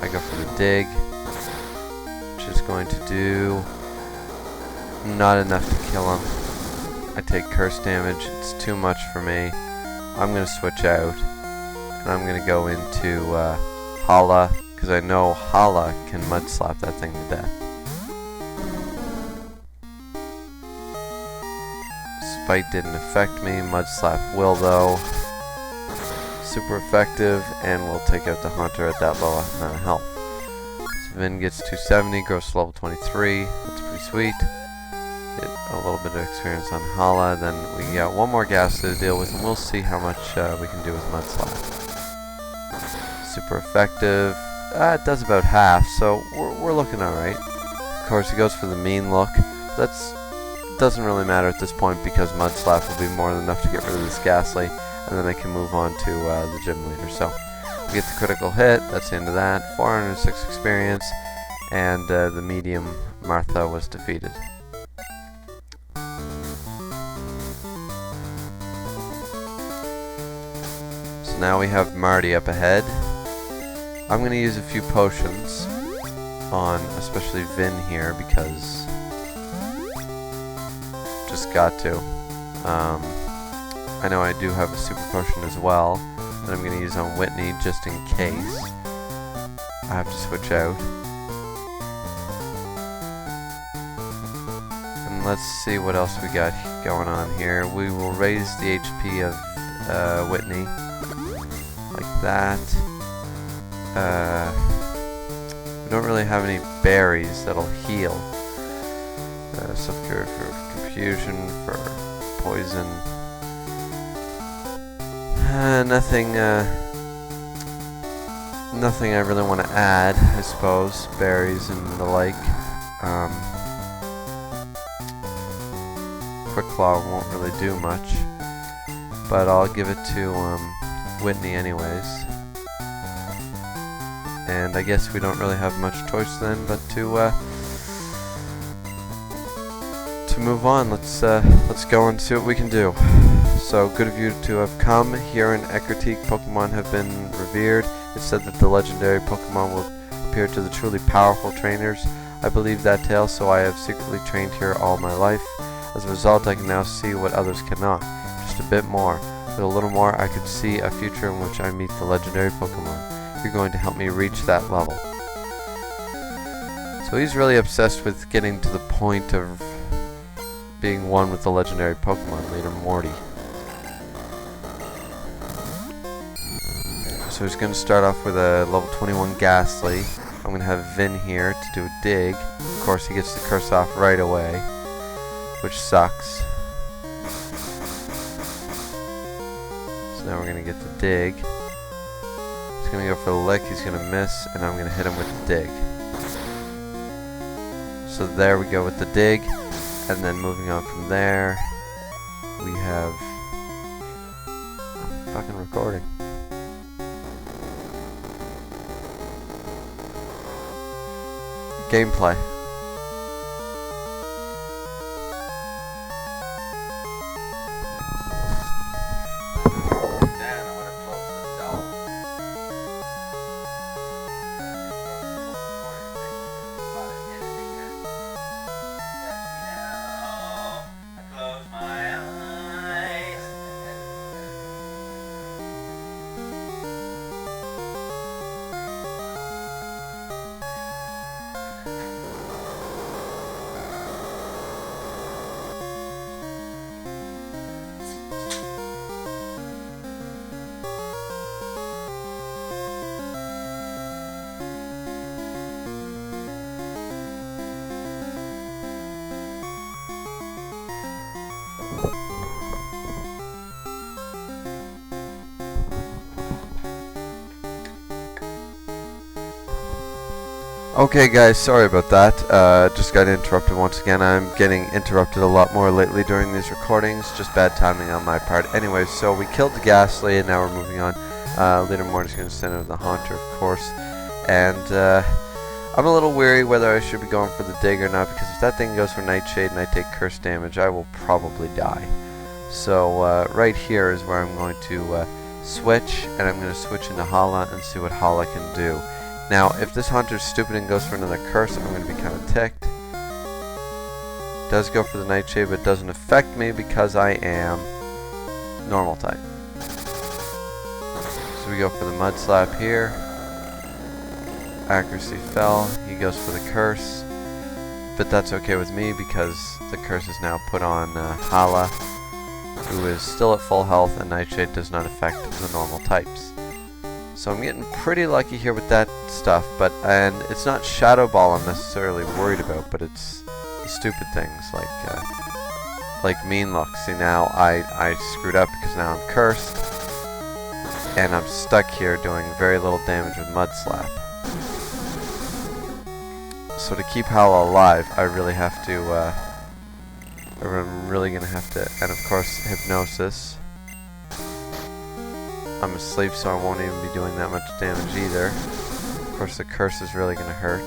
I go for the dig, which is going to do not enough to kill him. I take Curse damage. It's too much for me. I'm going to switch out, and I'm going to go into Hala, because I know Hala can Mud Slap that thing to death. Spite didn't affect me. Mud Slap will, though. Super effective, and we'll take out the Haunter at that low amount of health. So Vin gets 270, grows to level 23. That's pretty sweet. Get a little bit of experience on Hala, then we got one more gas to deal with, and we'll see how much we can do with Mud Slap. Super effective. It does about half, so we're looking alright. Of course, he goes for the mean look. That's doesn't really matter at this point because Mud Slap will be more than enough to get rid of this Ghastly, and then I can move on to the gym leader. So we get the critical hit. That's the end of that. 406 experience, and the medium Martha was defeated. So now we have Marty up ahead. I'm going to use a few potions on especially Vin here because just got to. I know I do have a super potion as well that I'm going to use on Whitney just in case I have to switch out. And let's see what else we got going on here. We will raise the HP of Whitney like that. We don't really have any berries that'll heal. Stuff for confusion, for poison. Nothing I really want to add, I suppose. Berries and the like. Quick Claw won't really do much, but I'll give it to Whitney anyways. And I guess we don't really have much choice then, but to move on. Let's go and see what we can do. So good of you to have come. Here in Eckertique, Pokemon have been revered. It's said that the legendary Pokemon will appear to the truly powerful trainers. I believe that tale, so I have secretly trained here all my life. As a result, I can now see what others cannot. Just a bit more. With a little more, I could see a future in which I meet the legendary Pokemon. You're going to help me reach that level. So he's really obsessed with getting to the point of being one with the legendary Pokemon leader Morty. So he's going to start off with a level 21 Ghastly. I'm going to have Vin here to do a dig. Of course, he gets the curse off right away, which sucks. So now we're going to get the dig. He's going to go for the Lick, he's going to miss, and I'm going to hit him with the dig. So there we go with the dig. And then moving on from there, we have... I'm fucking recording. Gameplay. Okay guys, sorry about that. Just got interrupted once again. I'm getting interrupted a lot more lately during these recordings. Just bad timing on my part. Anyway, so we killed the Ghastly and now we're moving on. Later Morty's going to send out the Haunter, of course. And I'm a little weary whether I should be going for the Dig or not, because if that thing goes for Nightshade and I take curse damage, I will probably die. So right here is where I'm going to switch, and I'm going to switch into Hala and see what Hala can do. Now, if this Haunter's stupid and goes for another curse, I'm going to be kind of ticked. Does go for the Nightshade, but it doesn't affect me because I am normal type. So we go for the Mud Slap here. Accuracy fell. He goes for the curse. But that's okay with me because the curse is now put on Hala, who is still at full health, and Nightshade does not affect the normal types. So I'm getting pretty lucky here with that stuff, and it's not Shadow Ball I'm necessarily worried about, but it's the stupid things like Mean Look. See, now I screwed up because now I'm cursed, and I'm stuck here doing very little damage with Mud Slap. So to keep Hala alive, I really have to, I'm really gonna have to, and of course Hypnosis. I'm asleep, so I won't even be doing that much damage either. Of course, the curse is really going to hurt.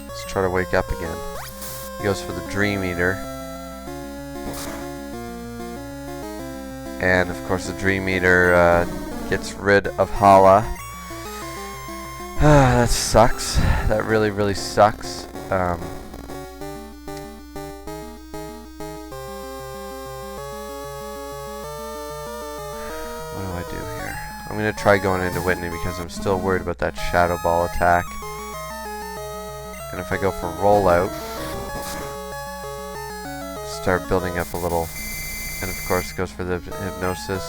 Let's try to wake up again. He goes for the Dream Eater. And, of course, the Dream Eater gets rid of Hala. That sucks. That really, really sucks. What do I do here? I'm going to try going into Whitney because I'm still worried about that Shadow Ball attack. And if I go for Rollout, start building up a little, and of course it goes for the Hypnosis.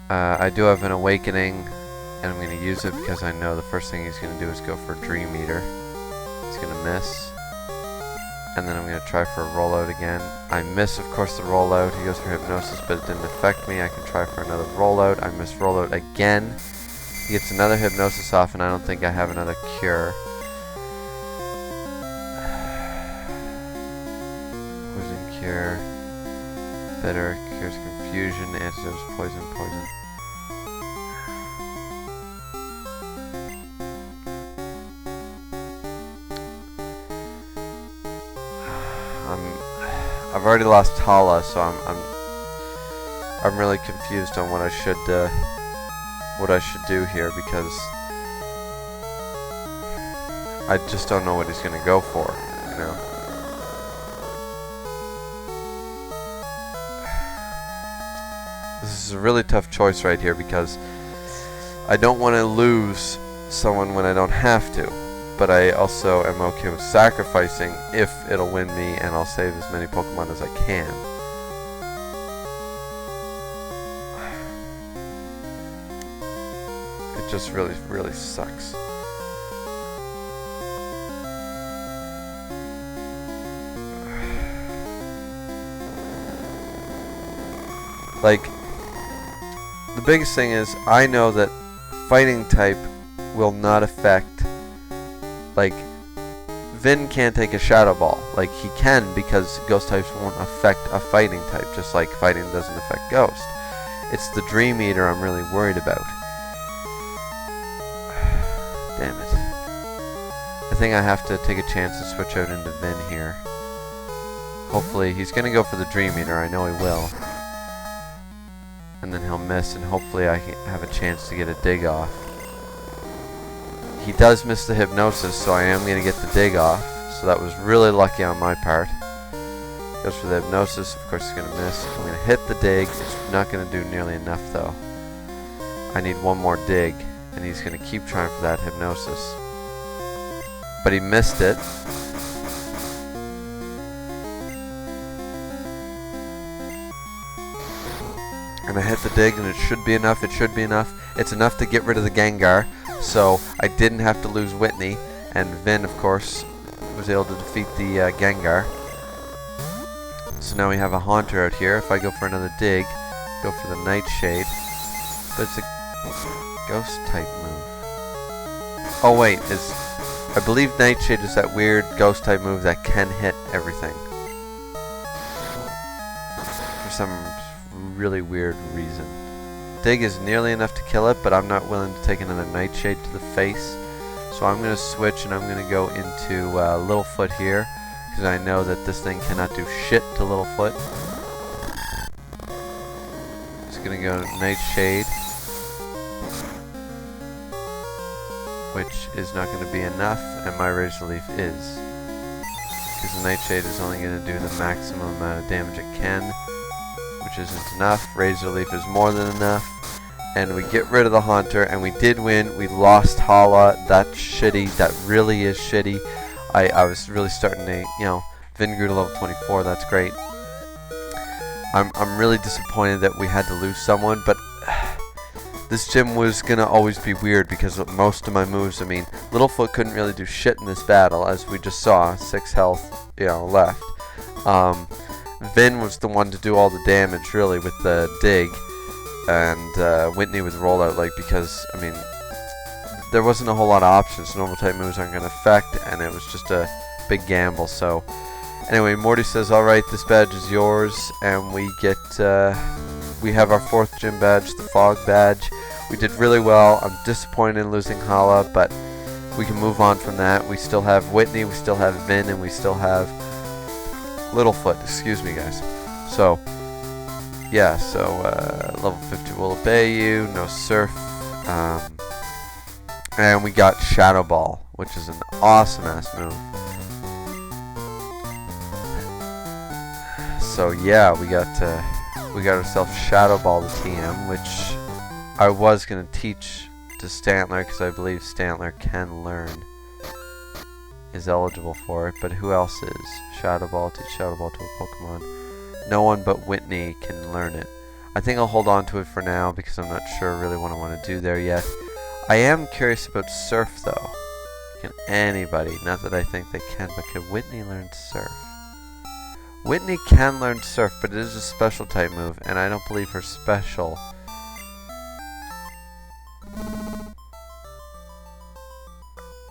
I do have an Awakening, and I'm going to use it because I know the first thing he's going to do is go for Dream Eater. He's going to miss. And then I'm going to try for a Rollout again. I miss, of course, the Rollout. He goes for Hypnosis, but it didn't affect me. I can try for another Rollout. I miss Rollout again. He gets another Hypnosis off, and I don't think I have another Cure. Poison Cure. Bitter. Cures Confusion. Antidotes. Poison. Poison. I've already lost Hala, so I'm really confused on what I should do here, because I just don't know what he's gonna go for, you know. This is a really tough choice right here because I don't want to lose someone when I don't have to. But I also am okay with sacrificing if it'll win me, and I'll save as many Pokemon as I can. It just really, really sucks. Like, the biggest thing is I know that Fighting type will not affect. Like, Vin can't take a Shadow Ball. Like, he can because Ghost types won't affect a Fighting type, just like Fighting doesn't affect Ghost. It's the Dream Eater I'm really worried about. Damn it. I think I have to take a chance to switch out into Vin here. Hopefully, he's going to go for the Dream Eater. I know he will. And then he'll miss, and hopefully I can have a chance to get a Dig off. He does miss the Hypnosis, so I am going to get the Dig off. So that was really lucky on my part. Goes for the Hypnosis. Of course, he's going to miss. I'm going to hit the Dig. It's not going to do nearly enough, though. I need one more Dig, and he's going to keep trying for that Hypnosis. But he missed it. And I hit the Dig, and it should be enough. It should be enough. It's enough to get rid of the Gengar. So I didn't have to lose Whitney, and Vin, of course, was able to defeat the Gengar. So now we have a Haunter out here. If I go for another dig, go for the Nightshade. But it's a ghost type move. Oh wait, I believe Nightshade is that weird ghost type move that can hit everything. For some really weird reason. Dig is nearly enough to kill it, but I'm not willing to take another Nightshade to the face. So I'm going to switch and I'm going to go into Littlefoot here. Because I know that this thing cannot do shit to Littlefoot. Just going to go Nightshade. Which is not going to be enough, and my Razor Leaf is. Because the Nightshade is only going to do the maximum amount of damage it can. Which isn't enough. Razor Leaf is more than enough. And we get rid of the Haunter, and we did win. We lost Hala. That's shitty. That really is shitty. I was really starting to, you know, Vin grew to level 24. That's great. I'm really disappointed that we had to lose someone, but this gym was gonna always be weird because of most of my moves. I mean, Littlefoot couldn't really do shit in this battle, as we just saw. 6 health, you know, left. Vin was the one to do all the damage, really, with the dig, and Whitney with rollout, like, because I mean, there wasn't a whole lot of options. Normal type moves aren't going to affect, and it was just a big gamble. So anyway, Morty says, alright, this badge is yours, and we get we have our 4th gym badge, the Fog badge. We did really well. I'm disappointed in losing Hala, but we can move on from that. We still have Whitney, we still have Vin, and we still have Littlefoot, excuse me guys. So yeah, so level 50 will obey you, no surf. And we got Shadow Ball, which is an awesome ass move. So yeah, we got ourselves Shadow Ball, the TM, which I was gonna teach to Stantler because I believe Stantler can learn, is eligible for it. But who else is? Shadow Ball, teach Shadow Ball to a Pokemon. No one but Whitney can learn it. I think I'll hold on to it for now because I'm not sure really what I want to do there yet. I am curious about Surf though. Can anybody, not that I think they can, but can Whitney learn Surf? Whitney can learn Surf, but it is a special type move, and I don't believe her special.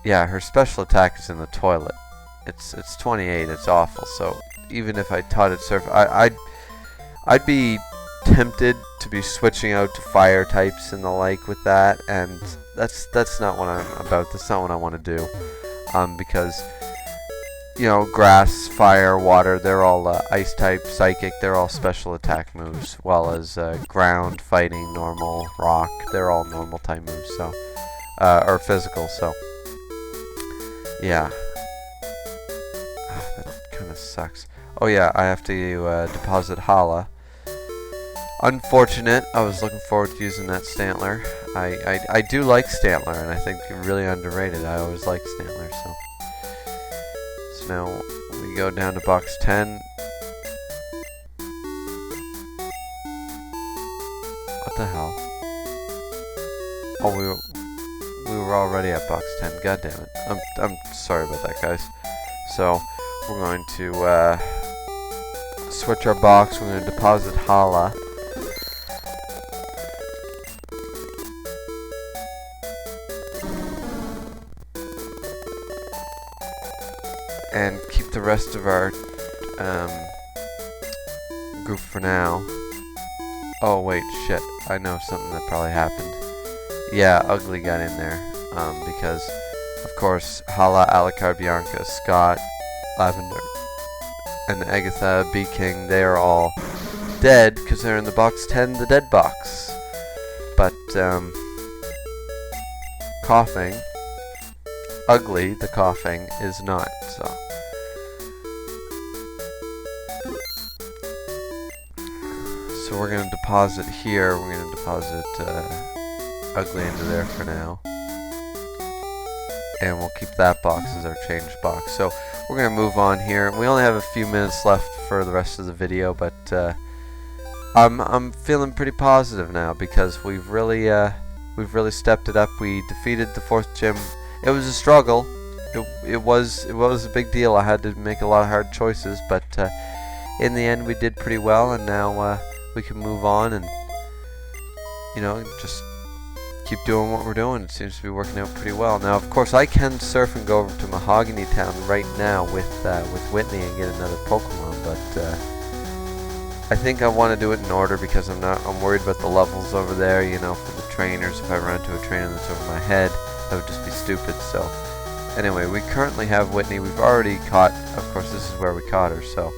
Yeah, her special attack is in the toilet. It's 28, it's awful, so even if I taught it Surf, I'd be tempted to be switching out to fire types and the like with that, and that's not what I'm about. That's not what I want to do, because you know, grass, fire, water, they're all ice type, psychic, they're all special attack moves, while as ground, fighting, normal, rock, they're all normal type moves, so or physical, so yeah. That kind of sucks. Oh yeah, I have to deposit Hala. Unfortunate. I was looking forward to using that Stantler. I do like Stantler, and I think really underrated. I always liked Stantler, so now we go down to box 10. What the hell? Oh, we were already at box 10. God damn it. I'm sorry about that, guys. So we're going to switch our box. We're going to deposit Hala. And keep the rest of our group for now. Oh wait, shit. I know something that probably happened. Yeah, Ugly got in there. Because, of course, Hala, Alucard, Bianca, Scott, Lavender, and Agatha, B-King, they are all dead because they're in the box 10, the dead box. But, Coughing, Ugly, the Coughing, is not, so. So we're going to deposit here, we're going to deposit Ugly into there for now. And we'll keep that box as our change box. So we're going to move on here. We only have a few minutes left for the rest of the video, but I'm feeling pretty positive now because we've really stepped it up. We defeated the 4th gym. It was a struggle. It was a big deal. I had to make a lot of hard choices, but in the end we did pretty well, and now we can move on and, you know, just keep doing what we're doing. It seems to be working out pretty well. Now, of course, I can surf and go over to Mahogany Town right now with Whitney and get another Pokemon, but I think I want to do it in order because I'm worried about the levels over there, you know, for the trainers. If I run into a trainer that's over my head, that would just be stupid. So anyway, we currently have Whitney. We've already caught, of course, this is where we caught her, so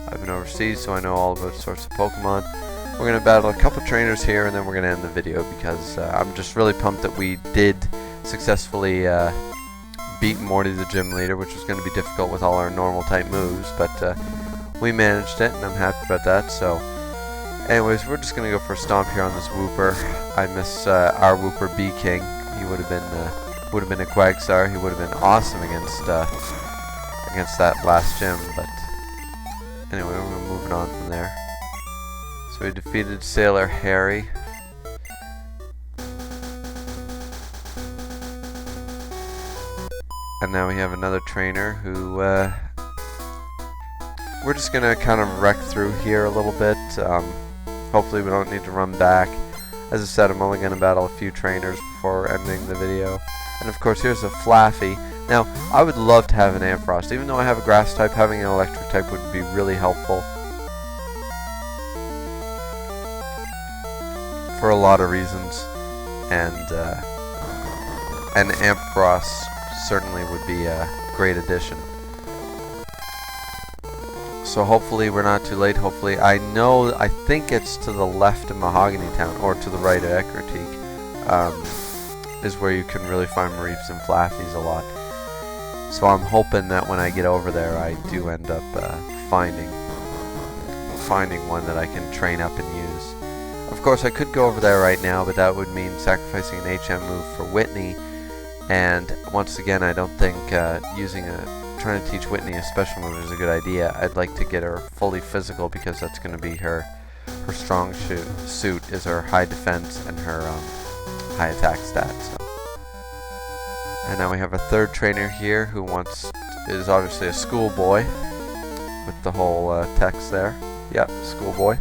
I've been overseas, so I know all about sorts of Pokemon. We're going to battle a couple trainers here, and then we're going to end the video because I'm just really pumped that we did successfully beat Morty the gym leader, which was going to be difficult with all our normal type moves, but we managed it, and I'm happy about that. So anyways, we're just going to go for a stomp here on this Wooper. I miss our Wooper B-King. He would have been a Quagsire. He would have been awesome against that last gym, but anyway, we're moving on from there. So we defeated Sailor Harry. And now we have another trainer who we're just going to kind of wreck through here a little bit. Hopefully we don't need to run back. As I said, I'm only going to battle a few trainers before ending the video. And of course, here's a Flaffy. Now, I would love to have an Ampharos. Even though I have a grass type, having an electric type would be really helpful. For a lot of reasons. And an Ampharos certainly would be a great addition. So hopefully we're not too late. Hopefully, I think it's to the left of Mahogany Town, or to the right of Ecruteak, is where you can really find Mareeps and Flaffies a lot. So I'm hoping that when I get over there, I do end up finding one that I can train up and use. Of course, I could go over there right now, but that would mean sacrificing an HM move for Whitney. And once again, I don't think trying to teach Whitney a special move is a good idea. I'd like to get her fully physical because that's going to be her strong suit is her high defense and her high attack stats. So. And now we have a third trainer here who is obviously a schoolboy with the whole text there. Yep, schoolboy.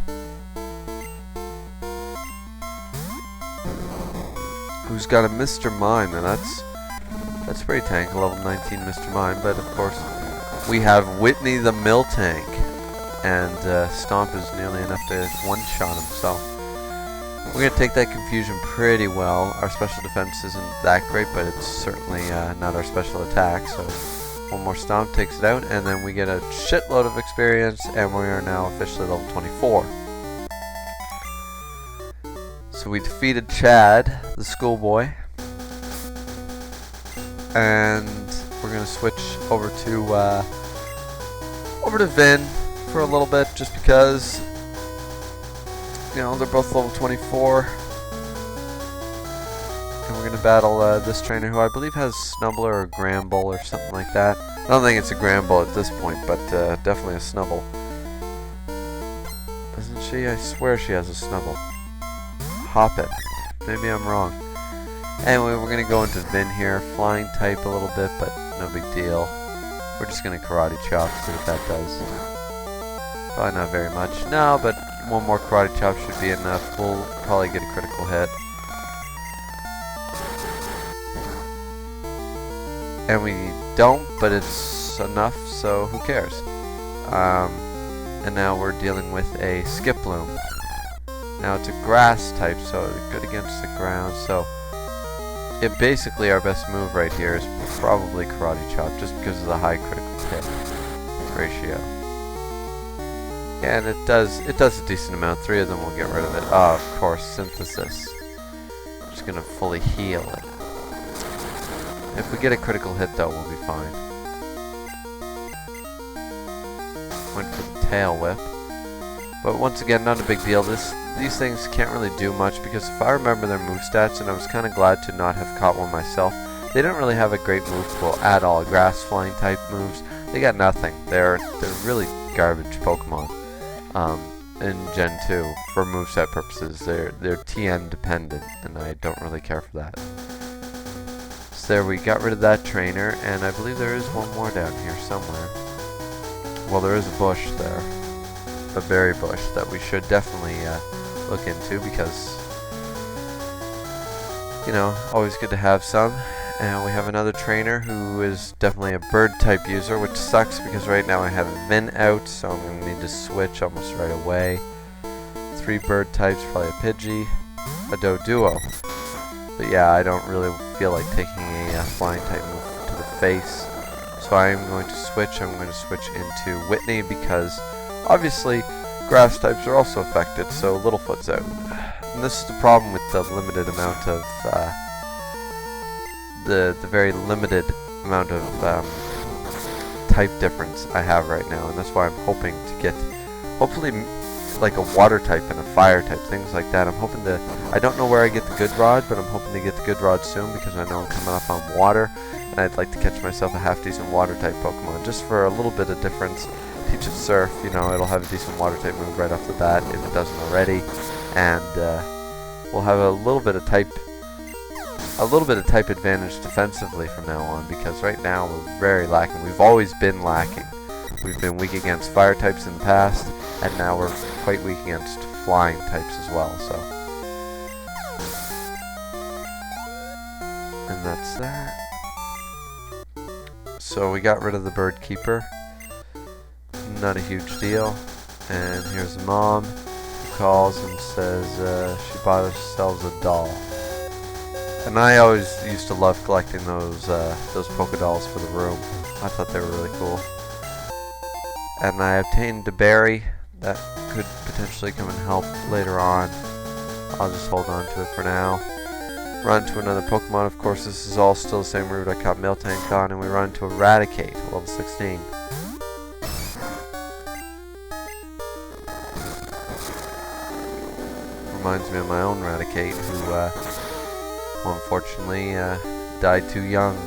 Who's got a Mr. Mime, and that's pretty tank, level 19 Mr. Mime, but of course we have Whitney the Miltank, and Stomp is nearly enough to one-shot him, so we're going to take that confusion pretty well. Our special defense isn't that great, but it's certainly not our special attack, so one more Stomp takes it out, and then we get a shitload of experience, and we are now officially level 24. So we defeated Chad, the schoolboy. And we're gonna switch over to Vin for a little bit, just because, you know, they're both level 24, and we're gonna battle this trainer who I believe has Snubbler or Gramble or something like that. I don't think it's a Gramble at this point, but definitely a Snubble. Doesn't she? I swear she has a Snubble. Hoppin'. Maybe I'm wrong. Anyway, we're going to go into Vin here. Flying type a little bit, but no big deal. We're just going to Karate Chop, see what that does. Probably not very much. No, but one more Karate Chop should be enough. We'll probably get a critical hit. And we don't, but it's enough, so who cares? And now we're dealing with a Skiploom. Now it's a grass type, so good against the ground, so basically our best move right here is probably Karate Chop, just because of the high critical hit ratio. And it does a decent amount. 3 of them will get rid of it. Oh, of course, Synthesis. Just gonna fully heal it. If we get a critical hit though, we'll be fine. Went for the Tail Whip. But once again, not a big deal. These things can't really do much, because if I remember their move stats, and I was kind of glad to not have caught one myself, they don't really have a great move pool at all. Grass flying type moves, they got nothing. They're really garbage Pokemon. In Gen 2, for moveset purposes, they're TN dependent, and I don't really care for that. So there, we got rid of that trainer, and I believe there is one more down here somewhere. Well, there is a bush there. a berry bush that we should definitely look into, because, you know, always good to have some. And we have another trainer who is definitely a bird type user, which sucks because right now I have a Vin out, so I'm going to need to switch almost right away. 3 bird types, probably a Pidgey, a Doduo. But yeah, I don't really feel like taking a flying type move to the face. So I'm going to switch. I'm going to switch into Whitney because obviously grass types are also affected, so Littlefoot's out. And this is the problem with the limited amount of the very limited amount of type difference I have right now, and that's why I'm hoping to get hopefully like a water type and a fire type, things like that. I'm hoping to, I don't know where I get the good rod, but I'm hoping to get the good rod soon because I know I'm coming up on water, and I'd like to catch myself a half decent water type Pokemon just for a little bit of difference. Teach it Surf, you know, it'll have a decent water type move right off the bat if it doesn't already, and we'll have a little bit of type advantage defensively from now on, because right now we're very lacking. We've always been lacking. We've been weak against fire types in the past, and now we're quite weak against flying types as well, so. And that's that. So we got rid of the bird keeper. Not a huge deal. And here's Mom, who calls and says she bought herself a doll. And I always used to love collecting those Poké Dolls for the room. I thought they were really cool. And I obtained a berry that could potentially come and help later on. I'll just hold on to it for now. Run to another Pokemon. Of course, this is all still the same route I caught Miltank on, and we run to Eradicate, level 16. Reminds me of my own Eradicate, who unfortunately died too young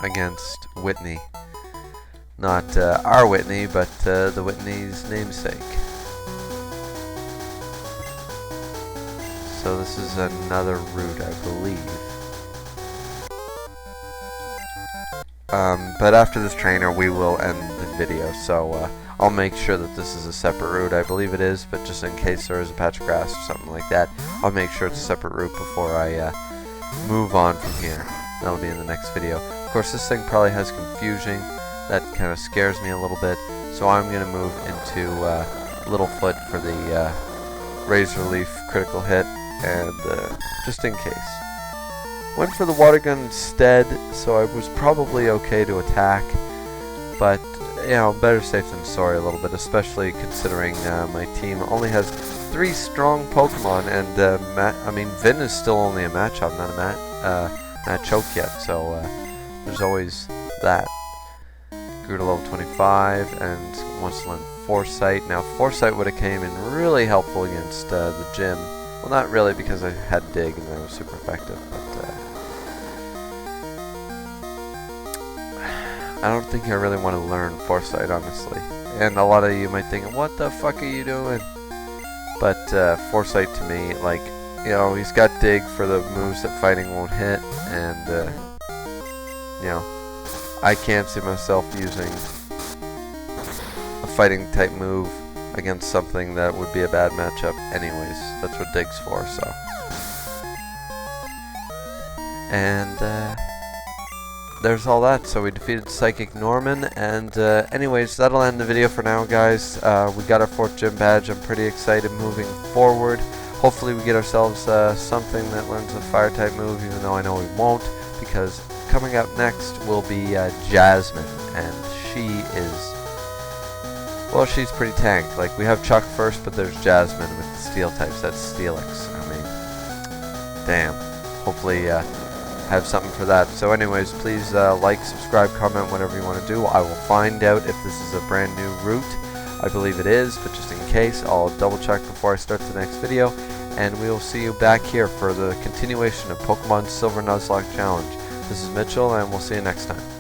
against Whitney. Not our Whitney, but the Whitney's namesake. So this is another route, I believe. But after this trainer, we will end the video. So I'll make sure that this is a separate route. I believe it is, but just in case there is a patch of grass or something like that, I'll make sure it's a separate route before I move on from here. That'll be in the next video. Of course, this thing probably has confusing. That kind of scares me a little bit, so I'm going to move into Littlefoot for the Razor Leaf critical hit, and just in case. Went for the water gun instead, so I was probably okay to attack, but, you know, better safe than sorry a little bit, especially considering my team only has 3 strong Pokemon, and I mean, Vin is still only a Machop, not a Machoke yet, so there's always that. Grew to level 25 and wants to learn Foresight. Now Foresight would have came in really helpful against the gym. Well, not really, because I had Dig and that was super effective, but I don't think I really want to learn Foresight, honestly. And a lot of you might think, what the fuck are you doing? But Foresight to me, like, you know, he's got Dig for the moves that fighting won't hit, and you know, I can't see myself using a fighting type move against something that would be a bad matchup anyways. That's what Dig's for, so. And there's all that. So we defeated Psychic Norman, and anyways, that'll end the video for now, guys. We got our 4th gym badge. I'm pretty excited moving forward. Hopefully we get ourselves something that learns a fire type move, even though I know we won't, because coming up next will be Jasmine, and she is, well, she's pretty tanked. Like, we have Chuck first, but there's Jasmine with the steel types. That's Steelix. I mean, damn. Hopefully have something for that. So anyways, please like, subscribe, comment, whatever you want to do. I will find out if this is a brand new route. I believe it is, but just in case, I'll double check before I start the next video, and we will see you back here for the continuation of Pokemon Silver Nuzlocke Challenge. This is Mitchell, and we'll see you next time.